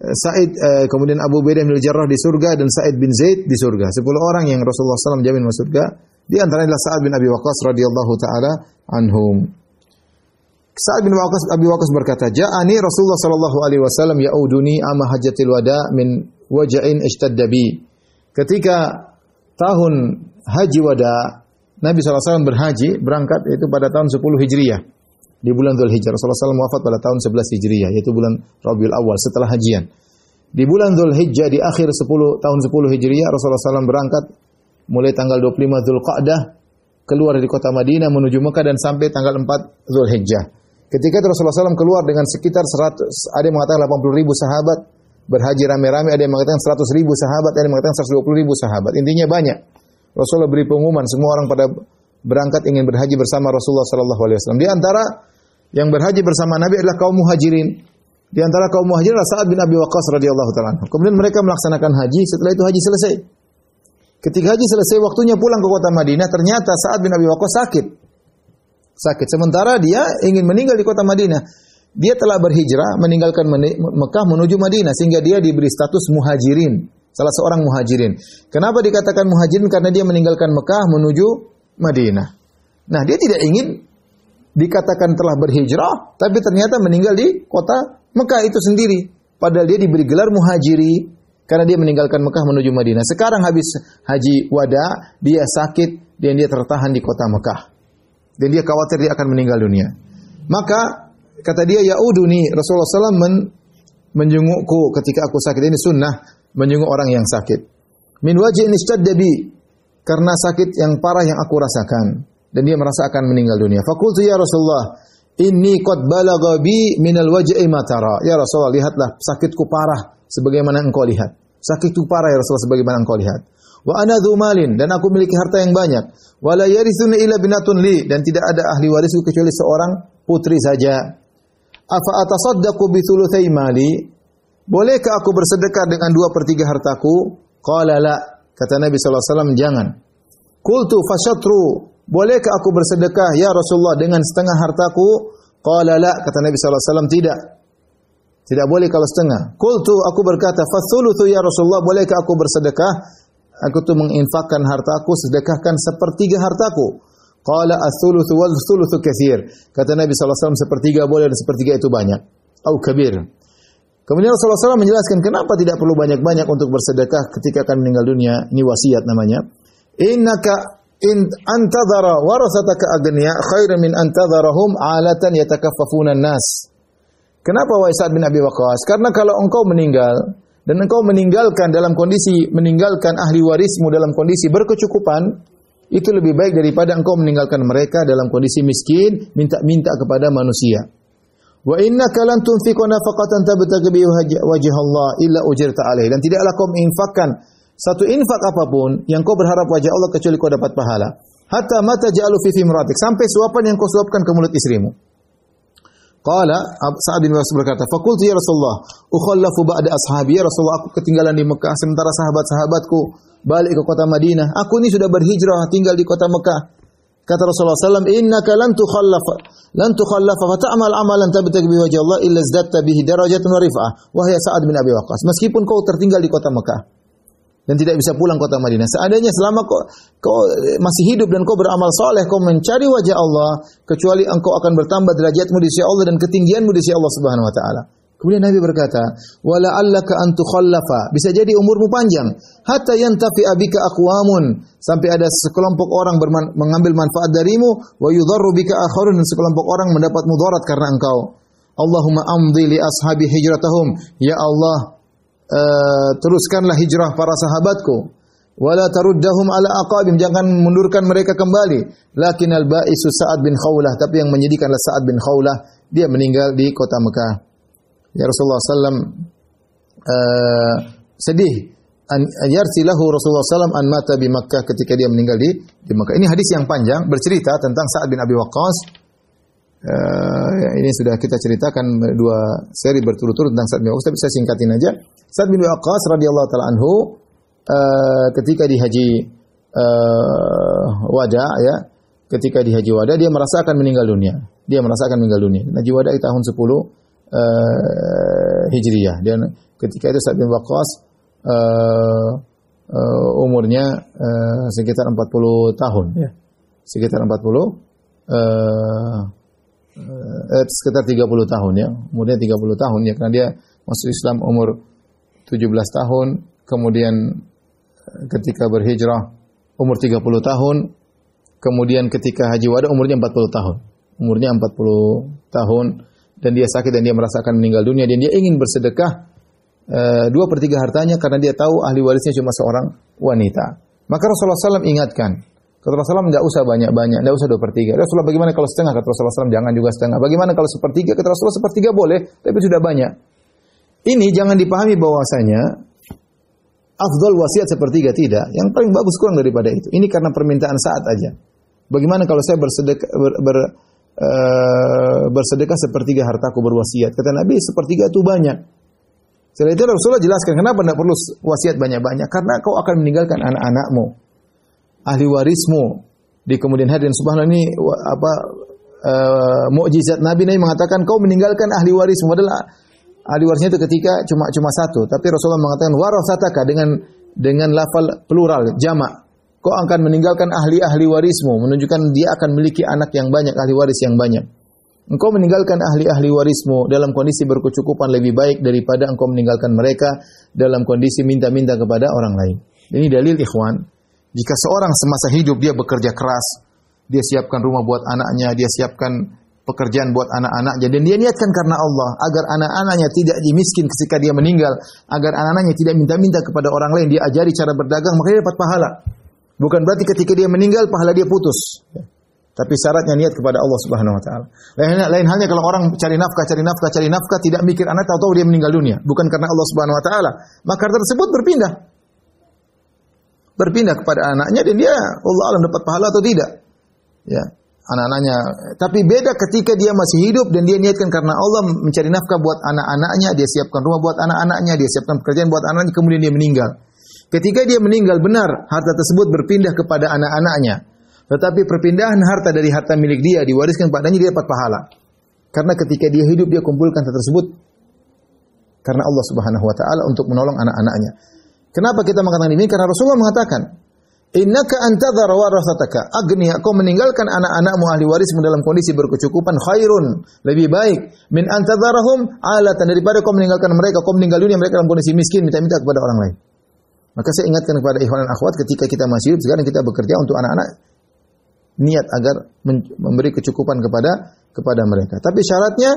Sa'id, kemudian Abu Ubaidah bin Jarrah di surga, dan Sa'id bin Zaid di surga. 10 orang yang Rasulullah SAW jamin masuk surga Di antaranya adalah Sa'ad bin Abi Waqqas radhiyallahu taala anhum. Sa'ad bin Abi Waqqas berkata, "Ja'ani Rasulullah sallallahu alaihi wasallam ya'uduni ama hajjatil wada min waja'in ishtadda bi." Ketika tahun haji wada, Nabi SAW berangkat yaitu pada tahun 10 Hijriah. Di bulan Dzulhijjah. Rasulullah SAW wafat pada tahun 11 Hijriah, yaitu bulan Rabiul Awal setelah hajian. Di bulan Dzulhijjah di akhir tahun 10 Hijriah, Rasulullah SAW berangkat mulai tanggal 25 Dzulqa'dah keluar dari kota Madinah menuju Mekah dan sampai tanggal 4 Dzulhijjah. Ketika itu Rasulullah SAW keluar dengan sekitar 100, ada yang mengatakan 80.000 sahabat berhaji rame-rame, ada yang mengatakan 100.000 sahabat, ada yang mengatakan 120.000 sahabat. Intinya banyak. Rasulullah beri pengumuman, semua orang pada berangkat ingin berhaji bersama Rasulullah SAW. Di antara yang berhaji bersama Nabi adalah kaum muhajirin. Di antara kaum muhajirin adalah Sa'ad bin Abi Waqqas radhiyallahu ta'ala anhu. Kemudian mereka melaksanakan haji, setelah itu haji selesai. Ketika haji selesai, waktunya pulang ke kota Madinah, ternyata Sa'ad bin Abi Waqqas sakit. Sementara dia ingin meninggal di kota Madinah. Dia telah berhijrah, meninggalkan Mekah menuju Madinah, sehingga dia diberi status muhajirin. Salah seorang muhajirin. Kenapa dikatakan muhajirin? Karena dia meninggalkan Mekah menuju Madinah. Nah, dia tidak ingin dikatakan telah berhijrah, tapi ternyata meninggal di kota Mekah itu sendiri. Padahal dia diberi gelar muhajiri karena dia meninggalkan Mekah menuju Madinah. Sekarang habis haji wada, dia sakit dan dia tertahan di kota Mekah. Dan dia khawatir dia akan meninggal dunia. Maka kata dia, "Ya'uduni," Rasulullah SAW menjengukku ketika aku sakit. Ini sunnah, menjenguk orang yang sakit. "Min wajhin ishtadda bi," karena sakit yang parah yang aku rasakan. Dan dia merasa akan meninggal dunia. Faqultu ya Rasulullah, inni qad balagha bi minal waj'i ma tara. Ya Rasulullah, lihatlah sakitku parah sebagaimana engkau lihat. Sakitku parah ya Rasulullah sebagaimana engkau lihat. Wa ana dzu malin, dan aku memiliki harta yang banyak. Wa la yarithuni illa binatun li, dan tidak ada ahli warisku kecuali seorang putri saja. Afa atasaddaqu bi thulutsai mali? Bolehkah aku bersedekah dengan 2/3 hartaku? Qala la, kata Nabi sallallahu alaihi wasallam, jangan. Qultu fasyatru, bolehkah aku bersedekah ya Rasulullah dengan setengah hartaku? Qala la, kata Nabi sallallahu alaihi wasallam, tidak. Tidak boleh kalau setengah. Qultu, aku berkata, fathulutsu ya Rasulullah, bolehkah aku bersedekah? Aku tuh menginfakkan hartaku, sedekahkan 1/3 hartaku. Qala ats-tsulutsu wal-tsulutsu katsir. Kata Nabi sallallahu alaihi wasallam, 1/3 boleh dan 1/3 itu banyak. Au kabir. Kemudian Rasulullah SAW menjelaskan kenapa tidak perlu banyak-banyak untuk bersedekah ketika akan meninggal dunia. Ini wasiat namanya. Innaka in antadhara warasataka agniya khairan min antadharahum alatan yatakaffafuna an-nas. Kenapa wahai Sa'ad bin Abi Waqqas? Karena kalau engkau meninggal dan engkau meninggalkan dalam kondisi meninggalkan ahli warismu dalam kondisi berkecukupan, itu lebih baik daripada engkau meninggalkan mereka dalam kondisi miskin, minta-minta kepada manusia. Wa innaka lan tunfiqu nafaqatan tabtaghi bi wajhi Allah illa ujirta alaih. Dan tidaklah kau menginfakkan satu infak apapun yang kau berharap wajah Allah kecuali kau dapat pahala. Hatta mata ja'alu fi imratik, sampai suapan yang kau suapkan ke mulut istrimu. Qala Sa'ad bin Waqqas berkata, "Faqultu ya Rasulullah, ukhallafu ba'da ashabi." Ya Rasulullah, aku ketinggalan di Mekah sementara sahabat-sahabatku balik ke kota Madinah. Aku ini sudah berhijrah tinggal di kota Mekah. Kata Rasulullah SAW, "Innaka lan tukhallafa fa ta'mal amalan tabtaghi bi wajhi Allah illa izdatta bihi darajatan wa rif'ah." Wahai Sa'ad bin Abi Waqqas, meskipun kau tertinggal di kota Mekah dan tidak bisa pulang kota Madinah, seandainya selama kau masih hidup dan kau beramal saleh, kau mencari wajah Allah, kecuali engkau akan bertambah derajatmu di sisi Allah dan ketinggianmu di sisi Allah Subhanahu wa taala. Kemudian Nabi berkata, "Wala'allaka an tukhallafa." Bisa jadi umurmu panjang, hatta yantafi bika aqwamun, sampai ada sekelompok orang mengambil manfaat darimu, wa yudharru bika akharun, dan sekelompok orang mendapat mudarat karena engkau. Allahumma amdhi li ashabi hijratahum. Ya Allah, teruskanlah hijrah para sahabatku. Wala taruddahum ala aqabim, jangan mundurkan mereka kembali. Lakinnal ba'isu Sa'ad bin Khawlah, tapi yang menyedihkanlah Sa'ad bin Khawlah, dia meninggal di kota Mekah. Ya Rasulullah SAW sedih yarsilahu Rasulullah SAW an mata bi Makkah, ketika dia meninggal di Mekah. Ini hadis yang panjang bercerita tentang Sa'ad bin Abi Waqqas. Ini sudah kita ceritakan 2 seri berturut-turut tentang Sa'ad bin Waqqas, tapi saya singkatin aja. Sa'ad bin Waqqas radhiyallahu taala anhu ketika di haji wada, ya, ketika di haji wada dia merasa akan meninggal dunia. Haji wada di tahun 10 Hijriyah. Dan ketika itu Sa'ad bin Waqqas umurnya sekitar 40 tahun ya. Sekitar 30 tahun ya. Umurnya 30 tahun ya, karena dia masuk Islam umur 17 tahun, kemudian ketika berhijrah umur 30 tahun, kemudian ketika haji wada umurnya 40 tahun. Umurnya 40 tahun dan dia sakit dan dia merasakan meninggal dunia dan dia ingin bersedekah 2/3 hartanya karena dia tahu ahli warisnya cuma seorang wanita. Maka Rasulullah SAW ingatkan, kata Rasulullah SAW, enggak usah banyak-banyak, enggak usah 2/3. Rasulullah, bagaimana kalau setengah? Kata Rasulullah SAW, jangan juga setengah. Bagaimana kalau 1/3? Kata Rasulullah, 1/3 boleh, tapi sudah banyak. Ini jangan dipahami bahwasanya afdal wasiat 1/3, tidak. Yang paling bagus kurang daripada itu. Ini karena permintaan saat aja. Bagaimana kalau saya bersedekah 1/3 hartaku berwasiat? Kata Nabi, 1/3 itu banyak. Setelah itu Rasulullah jelaskan kenapa tidak perlu wasiat banyak-banyak. Karena kau akan meninggalkan anak-anakmu, ahli warismu di kemudian hari. Dan subhanallah, ini mukjizat Nabi mengatakan kau meninggalkan ahli warismu. Padahal ahli warisnya itu ketika cuma satu. Tapi Rasulullah mengatakan warasataka dengan lafal plural jamak. Kau akan meninggalkan ahli warismu, menunjukkan dia akan memiliki anak yang banyak, ahli waris yang banyak. Engkau meninggalkan ahli warismu dalam kondisi berkecukupan lebih baik daripada engkau meninggalkan mereka dalam kondisi minta-minta kepada orang lain. Ini dalil, ikhwan. Jika seorang semasa hidup dia bekerja keras, dia siapkan rumah buat anaknya, dia siapkan pekerjaan buat anak-anaknya, dan dia niatkan karena Allah agar anak-anaknya tidak miskin ketika dia meninggal, agar anak-anaknya tidak minta-minta kepada orang lain, dia ajari cara berdagang, maka dia dapat pahala. Bukan berarti ketika dia meninggal pahala dia putus. Tapi syaratnya niat kepada Allah Subhanahu wa taala. Lain halnya kalau orang cari nafkah, tidak mikir anak, tahu-tahu dia meninggal dunia, bukan karena Allah Subhanahu wa taala, maka harta tersebut berpindah kepada anaknya dan dia Allah alam dapat pahala atau tidak. Ya, anak-anaknya. Tapi beda ketika dia masih hidup dan dia niatkan karena Allah mencari nafkah buat anak-anaknya, dia siapkan rumah buat anak-anaknya, dia siapkan pekerjaan buat anak-anaknya, kemudian dia meninggal. Ketika dia meninggal, benar harta tersebut berpindah kepada anak-anaknya. Tetapi perpindahan harta dari harta milik dia diwariskan padanya, dia dapat pahala. Karena ketika dia hidup dia kumpulkan harta tersebut karena Allah Subhanahu wa taala untuk menolong anak-anaknya. Kenapa kita mengatakan ini? Karena Rasulullah mengatakan, "Innaka antadhara warasataka agniya." Kau meninggalkan anak-anakmu ahli warismu dalam kondisi berkecukupan, khairun, lebih baik min antadharahum alatan, daripada kau meninggalkan mereka, kau meninggal dunia mereka dalam kondisi miskin minta-minta kepada orang lain. Maka saya ingatkan kepada ikhwan dan akhwat, ketika kita masih hidup sekarang kita bekerja untuk anak-anak, niat agar memberi kecukupan kepada mereka. Tapi syaratnya,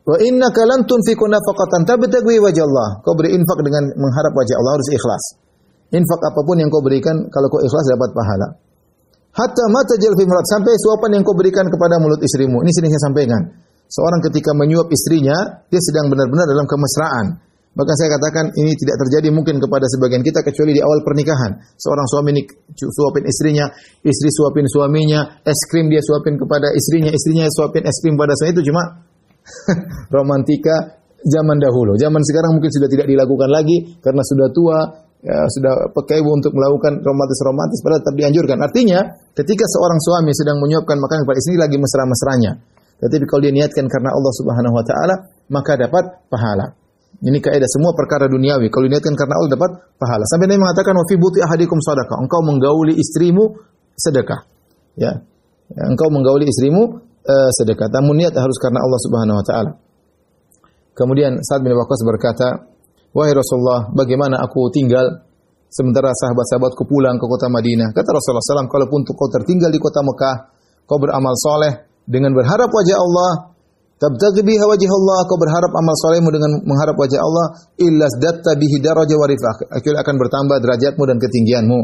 wa innaka lan tunfiqu nafaqatan tabtaghi wajh Allah. Kau beri infak dengan mengharap wajah Allah, harus ikhlas. Infak apapun yang kau berikan, kalau kau ikhlas dapat pahala. Hatta ma tajal fi murat, sampai suapan yang kau berikan kepada mulut istrimu. Ini sering saya sampaikan. Seorang ketika menyuap istrinya, dia sedang benar-benar dalam kemesraan. Bahkan saya katakan ini tidak terjadi mungkin kepada sebagian kita kecuali di awal pernikahan. Seorang suami ini suapin istrinya, istri suapin suaminya, es krim dia suapin kepada istrinya, istrinya suapin es krim pada suami. Itu cuma romantika zaman dahulu. Zaman sekarang mungkin sudah tidak dilakukan lagi karena sudah tua, ya, sudah pakai untuk melakukan romantis-romantis, padahal tetap dianjurkan. Artinya, ketika seorang suami sedang menyuapkan makanan kepada istri lagi mesra-mesranya. Tetapi kalau dia niatkan karena Allah Subhanahu wa taala, maka dapat pahala. Ini kaidah semua perkara duniawi. Kalau diniatkan karena Allah dapat pahala. Sampai Nabi mengatakan wa fi buti ahadikum sadaqah. Engkau menggauli istrimu sedekah. Ya. Engkau menggauli istrimu sedekah. Namun niat harus karena Allah Subhanahu wa taala. Kemudian Sa'ad bin Waqqas berkata, "Wahai Rasulullah, bagaimana aku tinggal sementara sahabat-sahabatku pulang ke kota Madinah?" Kata Rasulullah SAW, "Kalaupun kau tertinggal di kota Mekah, kau beramal soleh dengan berharap wajah Allah, tabtaghi biha wajh Allah, kau berharap amal solehmu dengan mengharap wajah Allah, illa zdatta bihi darajah wa rifah." Akhirnya akan bertambah derajatmu dan ketinggianmu.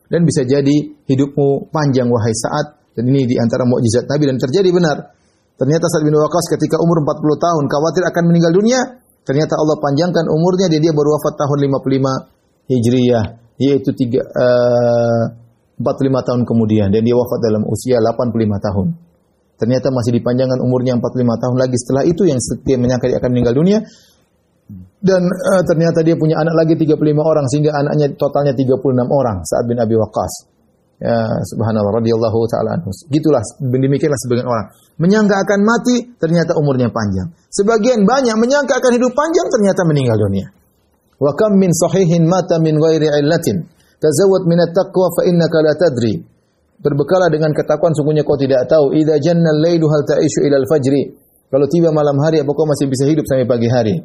Dan bisa jadi hidupmu panjang wahai Sa'ad. Dan ini di antara mukjizat Nabi dan terjadi benar. Ternyata Sa'ad bin Waqqas ketika umur 40 tahun khawatir akan meninggal dunia, ternyata Allah panjangkan umurnya dan dia baru wafat tahun 55 Hijriyah, yaitu 45 tahun kemudian, dan dia wafat dalam usia 85 tahun. Ternyata masih dipanjangkan umurnya 45 tahun lagi setelah itu, yang setia menyangka dia akan meninggal dunia. Dan ternyata dia punya anak lagi 35 orang, sehingga anaknya totalnya 36 orang, Sa'ad bin Abi Waqqas. Ya, subhanallah, radhiyallahu ta'ala anhu. Gitulah, demikianlah sebagian orang. Menyangka akan mati, ternyata umurnya panjang. Sebagian banyak menyangka akan hidup panjang, ternyata meninggal dunia. Wa kam min sahihin mata min ghairi illatin. Tazawwad minat taqwa fa innaka la tadri. Berbekalah dengan ketakwaan, sungguhnya kau tidak tahu. Idza jannal lailu hal ta'ishu ila al-fajri. Kalau tiba malam hari, apa kau masih bisa hidup sampai pagi hari?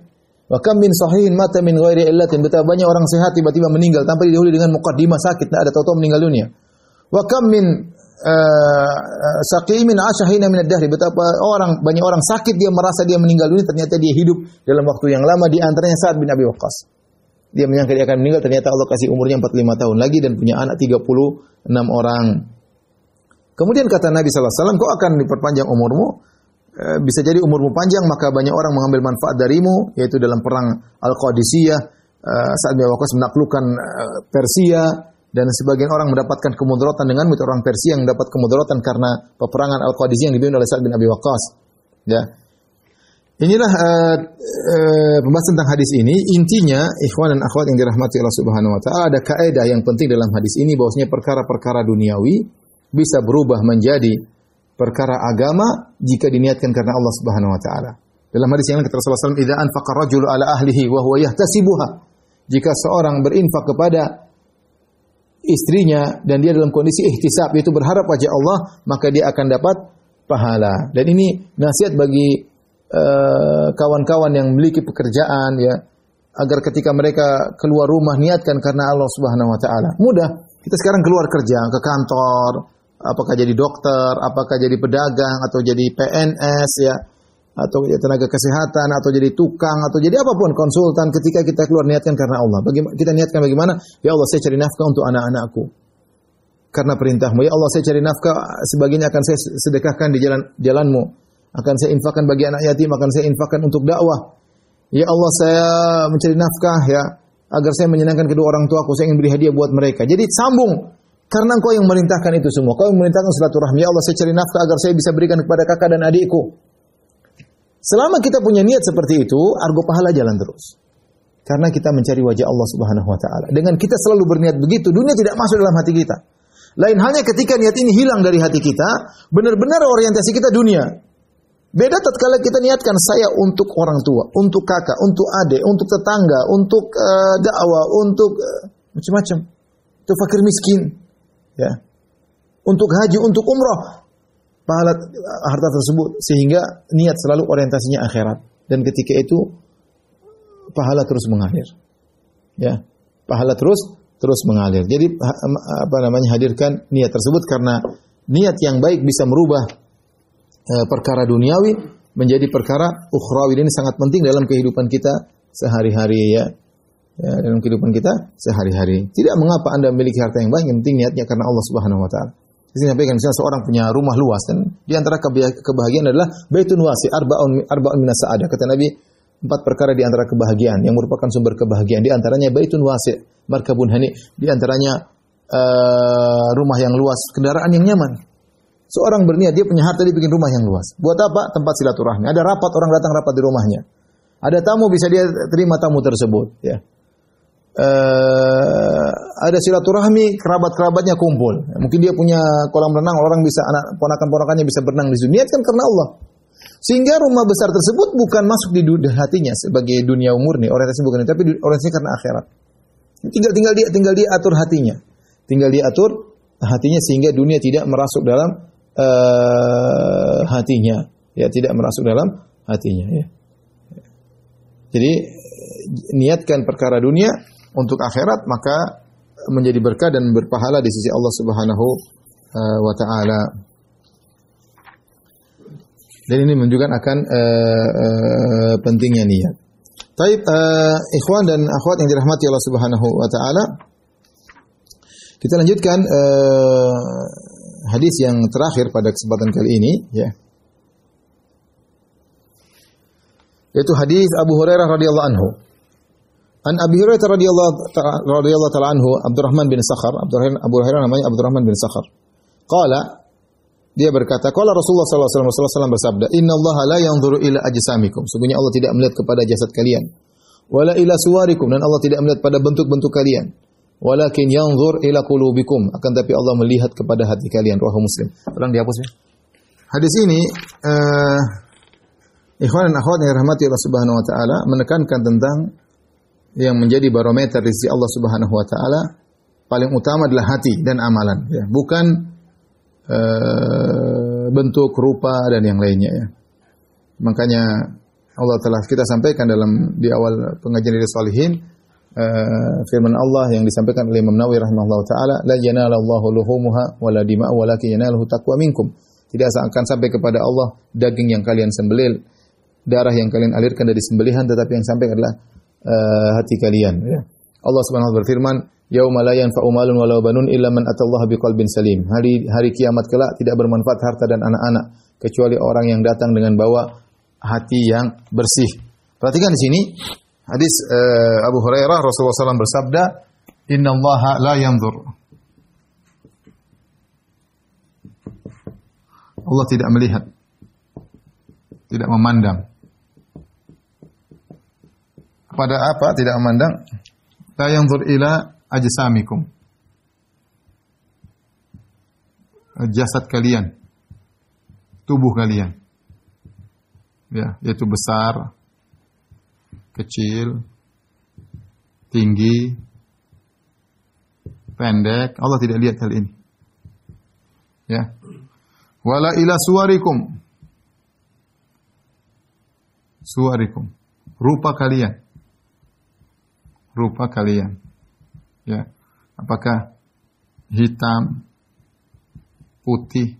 Wa kam min sahihin mata min ghairi illatin. Betapa banyak orang sehat tiba-tiba meninggal tanpa didahului dengan muqaddimah sakit, tidak ada tahu-tahu meninggal dunia. Wa kam min saqimin ashahina min ad-dahr. Betapa banyak orang sakit, dia merasa dia meninggal dunia, ternyata dia hidup dalam waktu yang lama. Di antaranya Sa'ad bin Abi Waqqas. Dia menyangka dia akan meninggal, ternyata Allah kasih umurnya 45 tahun lagi dan punya anak 36 orang. Kemudian kata Nabi SAW, kau akan diperpanjang umurmu, bisa jadi umurmu panjang, maka banyak orang mengambil manfaat darimu, yaitu dalam perang Al-Qadisiyah, Sa'ad bin Abi Waqqas menaklukkan Persia, dan sebagian orang mendapatkan kemudaratan denganmu, itu orang Persia yang mendapat kemudaratan karena peperangan Al-Qadisiyah yang dipimpin oleh Sa'ad bin Abi Waqqas. Ya. Inilah pembahasan tentang hadis ini. Intinya, ikhwan dan akhwat yang dirahmati Allah Subhanahu wa taala, ada kaidah yang penting dalam hadis ini, bahwasanya perkara-perkara duniawi bisa berubah menjadi perkara agama jika diniatkan karena Allah Subhanahu wa taala. Dalam hadis yang lain kata Rasulullah SAW, "Idza anfaqa ar-rajulu ala ahlihi wa huwa yahtasibuha." Jika seorang berinfak kepada istrinya dan dia dalam kondisi ihtisab, yaitu berharap wajah Allah, maka dia akan dapat pahala. Dan ini nasihat bagi kawan-kawan yang memiliki pekerjaan, ya, agar ketika mereka keluar rumah niatkan karena Allah Subhanahu wa taala. Mudah. Kita sekarang keluar kerja ke kantor, apakah jadi dokter, apakah jadi pedagang, atau jadi PNS, ya, atau tenaga kesehatan, atau jadi tukang, atau jadi apapun, konsultan. Ketika kita keluar niatkan karena Allah. Kita niatkan bagaimana? Ya Allah, saya cari nafkah untuk anak-anakku karena perintahmu. Ya Allah, saya cari nafkah, sebagian akan saya sedekahkan di jalanmu. Akan saya infakkan bagi anak yatim, akan saya infakkan untuk dakwah. Ya Allah, saya mencari nafkah, ya, agar saya menyenangkan kedua orang tuaku, saya ingin beri hadiah buat mereka. Jadi sambung. Karena Engkau yang merintahkan itu semua. Kau yang merintahkan silaturahmi. Ya Allah, saya cari nafkah agar saya bisa berikan kepada kakak dan adikku. Selama kita punya niat seperti itu, argo pahala jalan terus. Karena kita mencari wajah Allah Subhanahu wa taala. Dengan kita selalu berniat begitu, dunia tidak masuk dalam hati kita. Lain halnya ketika niat ini hilang dari hati kita, benar-benar orientasi kita dunia. Beda tatkala kita niatkan saya untuk orang tua, untuk kakak, untuk adik, untuk tetangga, untuk dakwah, untuk macam-macam. Untuk fakir miskin, ya. Untuk haji, untuk umrah. Pahala harta tersebut, sehingga niat selalu orientasinya akhirat. Dan ketika itu pahala terus mengalir. Ya. Pahala terus mengalir. Jadi hadirkan niat tersebut, karena niat yang baik bisa merubah perkara duniawi menjadi perkara ukhrawi. Ini sangat penting dalam kehidupan kita sehari-hari, ya. Dalam kehidupan kita sehari-hari. Tidak mengapa Anda memiliki harta yang banyak, yang penting niatnya karena Allah Subhanahu wa taala. Di sini sampaikan, misalnya seorang punya rumah luas, dan di antara kebahagiaan adalah baitun wasi, arba'un minas sa'adah. Kata Nabi, 4 perkara di antara kebahagiaan yang merupakan sumber kebahagiaan. Di antaranya baitun wasi, markabun hani, di antaranya rumah yang luas, kendaraan yang nyaman. Seorang berniat, dia punya harta, dia bikin rumah yang luas. Buat apa? Tempat silaturahmi. Ada rapat, orang datang rapat di rumahnya. Ada tamu, bisa dia terima tamu tersebut. Ya. Ada silaturahmi, kerabat-kerabatnya kumpul. Mungkin dia punya kolam renang, orang bisa, anak ponakan-ponakannya bisa berenang di situ. Niatkan karena Allah. Sehingga rumah besar tersebut bukan masuk di hatinya sebagai dunia murni. Orientasi bukan itu, tapi orientasi karena akhirat. Tinggal dia atur hatinya. Tinggal dia atur hatinya sehingga dunia tidak merasuk dalam hatinya, ya, tidak merasuk dalam hatinya, ya. Jadi niatkan perkara dunia untuk akhirat, maka menjadi berkah dan berpahala di sisi Allah Subhanahu wa taala. Dan ini menunjukkan akan pentingnya niat. Baik, ikhwan dan akhwat yang dirahmati Allah Subhanahu wa taala, kita lanjutkan hadis yang terakhir pada kesempatan kali ini, ya. Yaitu hadis Abu Hurairah radhiyallahu anhu. An Abi Hurairah radhiyallahu ta'ala anhu, Abdurrahman bin Sakhar, Abu Hurairah namanya Abdurrahman bin Sakhar. Qala, dia berkata, qala Rasulullah sallallahu alaihi wasallam bersabda, "Innallaha la yanzuru ila ajsamikum." Sungguhnya Allah tidak melihat kepada jasad kalian. Wala ila suwarikum, dan Allah tidak melihat pada bentuk-bentuk kalian. Walakin yanzur ila qulubikum, akan tapi Allah melihat kepada hati kalian. Rawahu Muslim. Tolong dihapus, ya. Hadis ini ikhwan dan akhwat yang dirahmati Allah Subhanahu wa taala, menekankan tentang yang menjadi barometer di sisi Allah Subhanahu wa taala paling utama adalah hati dan amalan, ya, bukan bentuk, rupa dan yang lainnya, ya. Makanya Allah telah kita sampaikan di awal pengajian Riyadhus Shalihin, firman Allah yang disampaikan oleh Imam Nawawi rahimahullah taala, la yanalallahu luhumuha wala dima'u walakin yanaluhu taqwa minkum. Tidak akan sampai kepada Allah daging yang kalian sembelih, darah yang kalian alirkan dari sembelihan, tetapi yang sampai adalah hati kalian, ya. Allah Subhanahu wa taala berfirman, yauma la yanfa'u malun wala banun illa man atallaha biqalbin salim. Hari kiamat kelak tidak bermanfaat harta dan anak-anak kecuali orang yang datang dengan bawa hati yang bersih. Perhatikan di sini hadis Abu Hurairah, Rasulullah SAW bersabda, innallaha la yanzur. Allah tidak melihat, tidak memandang. Pada apa tidak memandang? La yanzur ila ajsamikum. Jasad kalian, tubuh kalian. Ya, yaitu besar, kecil, tinggi, pendek. Allah tidak lihat hal ini. Ya. Wala ila suwarikum. Suwarikum. Rupa kalian. Rupa kalian. Ya. Apakah hitam, putih,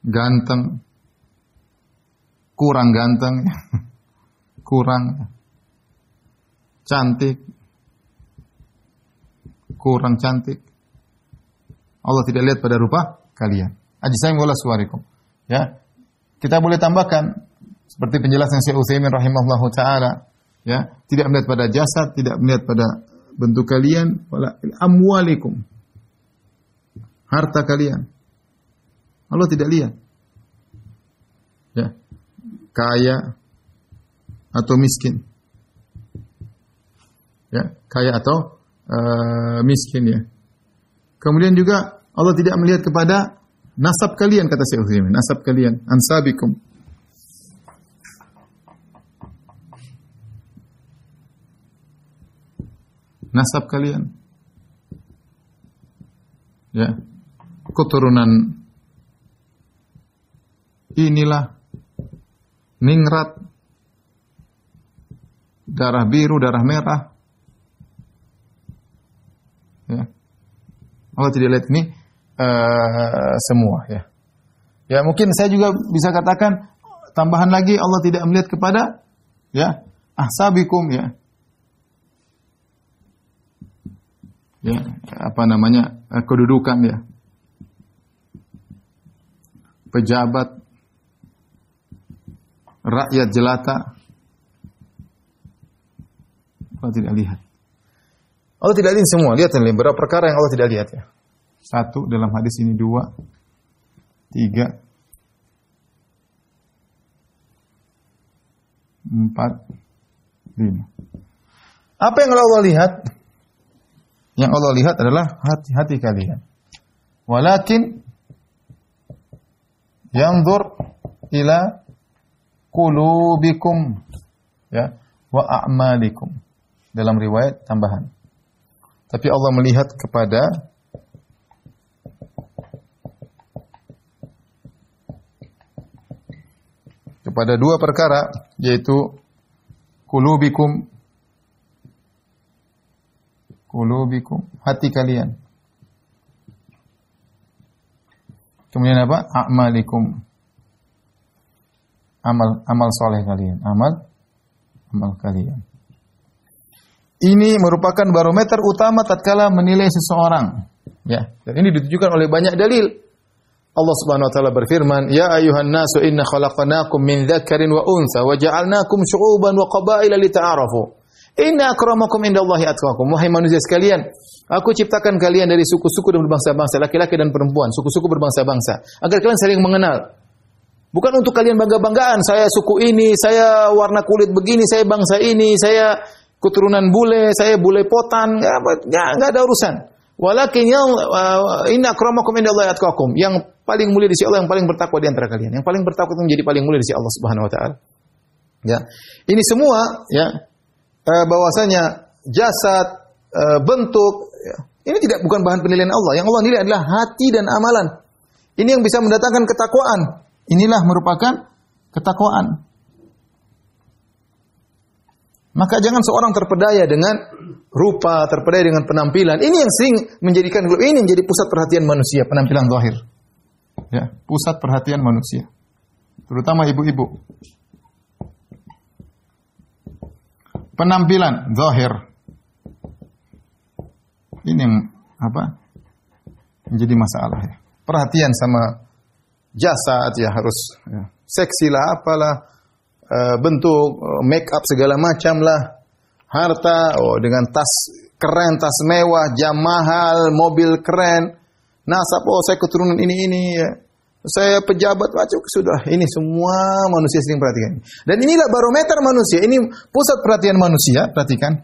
ganteng, kurang ganteng, kurang cantik, kurang cantik. Allah tidak lihat pada rupa kalian. Ajsaim wala suwarikum. Ya. Kita boleh tambahkan seperti penjelasan Syekh Utsaimin rahimahullahu taala, ya, tidak melihat pada jasad, tidak melihat pada bentuk kalian, wala amwalikum. Harta kalian. Allah tidak lihat. Ya. Kaya atau miskin. Ya, kaya atau miskin, ya. Kemudian juga Allah tidak melihat kepada nasab kalian, kata Syekh Utsaimin, nasab kalian, ansabikum. Nasab kalian. Ya. Keturunan inilah ningrat, darah biru, darah merah. Ya. Allah tidak lihat ini semua, ya. Ya, mungkin saya juga bisa katakan tambahan lagi, Allah tidak melihat kepada, ya, ahsabikum, ya. Ya, apa namanya? Kedudukan, ya. Pejabat, rakyat jelata. Allah tidak lihat. Allah tidak lihat semua. Lihat ini beberapa perkara yang Allah tidak lihat, ya. 1 dalam hadis ini, 2, 3, 4, 5. Apa yang Allah lihat? Yang Allah lihat adalah hati-hati kalian. Walakin yanzur ila qulubikum, ya, wa a'malikum. Dalam riwayat tambahan. Tapi Allah melihat kepada dua perkara, yaitu qulubikum, hati kalian. Kemudian apa? A'malikum, amal soleh kalian, amal kalian. Ini merupakan barometer utama tatkala menilai seseorang, ya. Dan ini ditujukan oleh banyak dalil. Allah Subhanahu wa taala berfirman, "Ya ayyuhan nasu inna khalaqnakum min dzakarin wa untha wa ja'alnakum syu'uban wa qabaila lita'arafu. Inna akramakum indallahi atqakum." Wahai manusia sekalian, aku ciptakan kalian dari suku-suku dan berbangsa-bangsa, laki-laki dan perempuan, suku-suku berbangsa-bangsa, agar kalian saling mengenal. Bukan untuk kalian bangga-banggaan, saya suku ini, saya warna kulit begini, saya bangsa ini, saya keturunan bule, saya bule potan, enggak ada urusan. Walakin inna akramakum indallahi atqakum. Yang paling mulia di sisi Allah, yang paling bertakwa di antara kalian. Yang paling bertakwa itu menjadi paling mulia di sisi Allah Subhanahu wa taala. Ya. Ini semua, ya, bahwasanya jasad, bentuk, Ya. Ini bukan bahan penilaian Allah. Yang Allah nilai adalah hati dan amalan. Ini yang bisa mendatangkan ketakwaan. Inilah merupakan ketakwaan. Maka jangan seorang terpedaya dengan rupa, terpedaya dengan penampilan. Ini yang sering menjadikan ini menjadi pusat perhatian manusia, penampilan zahir. Ya, pusat perhatian manusia. Terutama ibu-ibu. Penampilan zahir. Ini yang menjadi masalah ya. Perhatian sama jasad ya harus ya. Seksi lah apalah bentuk make up segala macam lah. Harta dengan tas keren, tas mewah, jam mahal, mobil keren. Nasab saya keturunan ini ya. Saya pejabat macam sudah. Ini semua manusia sering perhatikan. Dan inilah barometer manusia. Ini pusat perhatian manusia, perhatikan.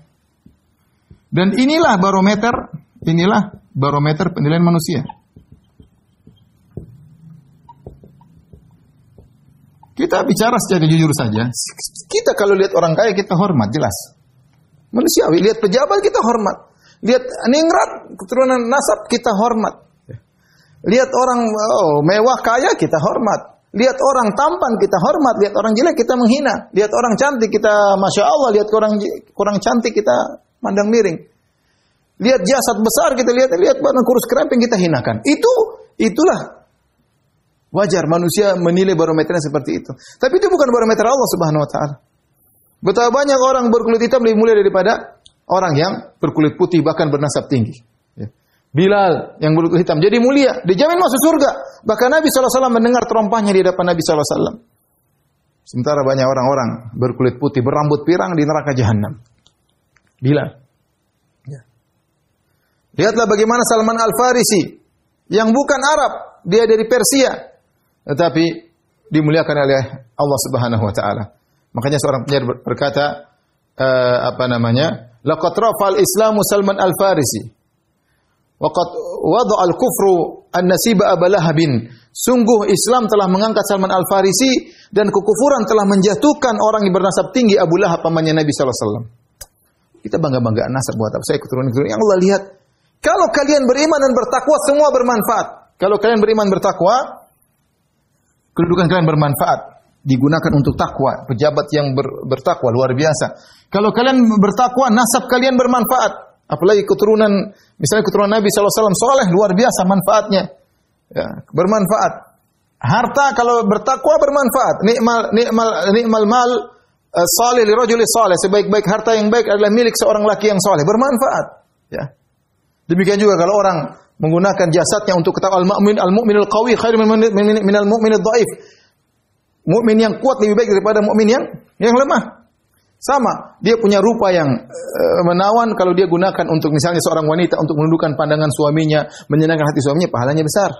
Dan inilah barometer penilaian manusia. Kita bicara secara jujur saja. Kita kalau lihat orang kaya kita hormat, jelas. Manusiawi, lihat pejabat kita hormat. Lihat ningrat, keturunan nasab kita hormat. Lihat orang mewah kaya kita hormat. Lihat orang tampan kita hormat. Lihat orang jelek kita menghina. Lihat orang cantik kita Masya Allah. Lihat orang kurang cantik kita mandang miring. Lihat jasad besar kita lihat badan kurus kerempeng kita hinakan. Itulah wajar manusia menilai barometernya seperti itu. Tapi itu bukan barometer Allah Subhanahu wa taala. Betapa banyak orang berkulit hitam lebih mulia daripada orang yang berkulit putih bahkan bernasab tinggi. Bilal yang berkulit hitam jadi mulia, dijamin masuk surga. Bahkan Nabi SAW mendengar terompahnya di hadapan Nabi SAW. Sementara banyak orang-orang berkulit putih, berambut pirang di neraka jahanam. Bilal. Ya. Lihatlah bagaimana Salman Al-Farisi yang bukan Arab, dia dari Persia, tetapi dimuliakan oleh Allah Subhanahu wa taala. Makanya seorang penyair berkata laqad rafa'al Islamu Salman Al-Farisi waqad wada'a al-kufru an-nasiba Abu Lahabin. Sungguh Islam telah mengangkat Salman Al-Farisi dan kekufuran telah menjatuhkan orang yang bernasab tinggi Abu Lahab pamannya Nabi sallallahu alaihi wasallam. Kita bangga-banggaan nasab buat apa? Saya keturunan yang Allah lihat. Kalau kalian beriman dan bertakwa semua bermanfaat. Kalau kalian beriman bertakwa, kedudukan kalian bermanfaat. Digunakan untuk takwa, pejabat yang bertakwa luar biasa. Kalau kalian bertakwa, nasab kalian bermanfaat. Apalagi keturunan, misalnya keturunan Nabi SAW, soleh, luar biasa manfaatnya. Ya, bermanfaat. Harta kalau bertakwa bermanfaat. Ni'mal mal salih li rajuli salih. Sebaik-baik harta yang baik adalah milik seorang laki yang soleh. Bermanfaat. Ya. Demikian juga kalau orang menggunakan jasadnya untuk ketakwaan al-mu'min al-qawi khairu min al-mu'min ad-dhaif. Mukmin yang kuat lebih baik daripada mukmin yang lemah. Sama, dia punya rupa yang menawan kalau dia gunakan untuk misalnya seorang wanita untuk menundukkan pandangan suaminya, menyenangkan hati suaminya, pahalanya besar.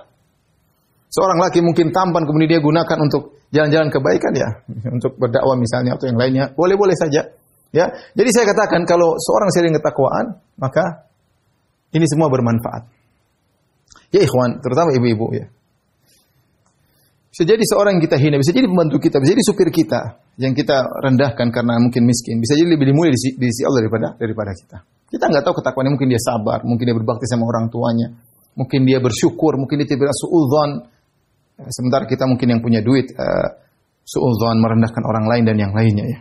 Seorang laki mungkin tampan kemudian dia gunakan untuk jalan-jalan kebaikan ya, untuk berdakwah misalnya atau yang lainnya, boleh-boleh saja. Ya. Jadi saya katakan kalau seorang sering ketakwaan, maka ini semua bermanfaat. Ya ikhwan, terutama ibu-ibu ya. Bisa jadi seorang yang kita hina, bisa jadi pembantu kita, bisa jadi supir kita yang kita rendahkan karena mungkin miskin, bisa jadi lebih mulia di sisi Allah daripada kita. Kita nggak tahu ketakwaan, mungkin dia sabar, mungkin dia berbakti sama orang tuanya, mungkin dia bersyukur, mungkin dia tidak suudzon. Sementara kita mungkin yang punya duit suudzon, merendahkan orang lain dan yang lainnya ya.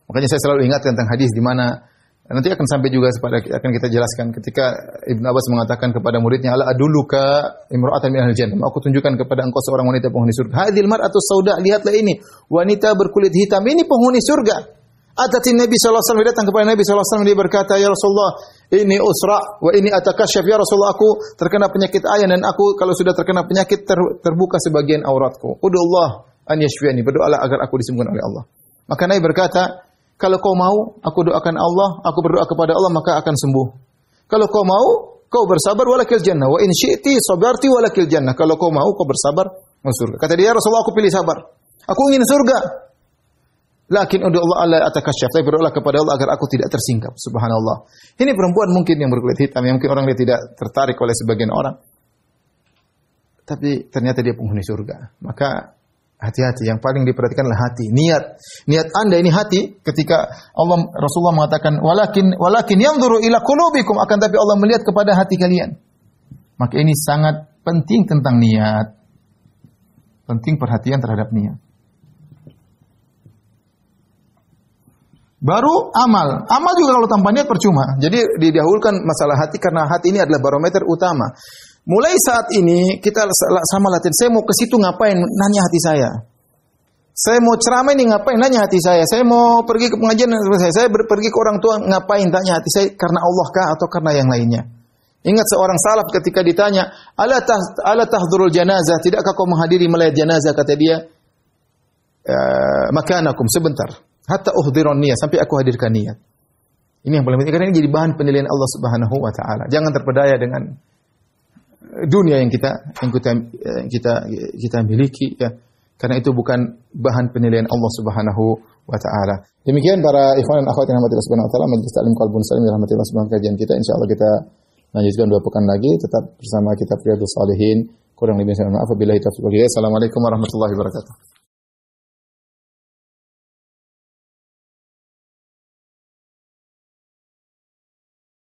Makanya saya selalu ingat tentang hadis di mana nanti akan sampai juga akan kita jelaskan ketika Ibnu Abbas mengatakan kepada muridnya, ala adulluka imra'atan min ahli jannah. Aku tunjukkan kepada engkau seorang wanita penghuni surga. Hadhil mar'atu sauda, lihatlah ini, wanita berkulit hitam ini penghuni surga. Atatin Nabi sallallahu alaihi wasallam, datang kepada Nabi sallallahu alaihi wasallam, dia berkata, ya Rasulullah, ini usra wa ini atakasyaf, ya Rasulullah, aku terkena penyakit ayan dan aku kalau sudah terkena penyakit terbuka sebagian auratku. Udullah an yashfiyani, berdoalah agar aku disembuhkan oleh Allah. Maka Nabi berkata, kalau kau mau, aku doakan Allah, aku berdoa kepada Allah, maka akan sembuh. Kalau kau mau, kau bersabar, walakil jannah. Wa in syi'ti sabarti walakil jannah. Kalau kau mau, kau bersabar, masuk surga. Kata dia, Rasulullah, aku pilih sabar. Aku ingin surga. Lakin udu Allah ala atakasyaf. Tapi berdoalah kepada Allah agar aku tidak tersingkap. Subhanallah. Ini perempuan mungkin yang berkulit hitam, yang mungkin orang dia tidak tertarik oleh sebagian orang. Tapi ternyata dia penghuni surga. Maka Hati-hati, yang paling diperhatikan adalah hati, niat. Niat Anda ini hati, ketika Rasulullah mengatakan walakin yanzuru ila qulubikum, akan tapi Allah melihat kepada hati kalian. Maka ini sangat penting tentang niat. Penting perhatian terhadap niat. Baru amal. Amal juga kalau tanpa niat percuma. Jadi didahulukan masalah hati karena hati ini adalah barometer utama. Mulai saat ini kita sama latihan. Saya mau ke situ ngapain? Nanya hati saya. Saya mau ceramah ini ngapain? Nanya hati saya. Saya mau pergi ke pengajian, saya pergi ke orang tua ngapain? Tanya hati saya, karena Allah kah atau karena yang lainnya? Ingat seorang salaf ketika ditanya, ala tahdhurul janazah, tidakkah kau menghadiri melihat jenazah? Kata dia, makanakum, sebentar. Hatta uhdhiron niyah, sampai aku hadirkan niat. Ini yang paling penting, karena ini jadi bahan penilaian Allah Subhanahu wa taala. Jangan terpedaya dengan dunia yang kita miliki, ya. Karena itu bukan bahan penilaian Allah Subhanahu wa taala. Demikian para ikhwan dan akhwat yang dirahmati Allah Subhanahu wa taala, majelis taklim Qalbun Salim yang dirahmati Allah Subhanahu kajian kita. Insyaallah kita lanjutkan 2 pekan lagi, tetap bersama kita Riyadhus Shalihin. Kurang lebih saya mohon maaf. Wabillahi taufiq wal hidayah. Assalamualaikum warahmatullahi wabarakatuh.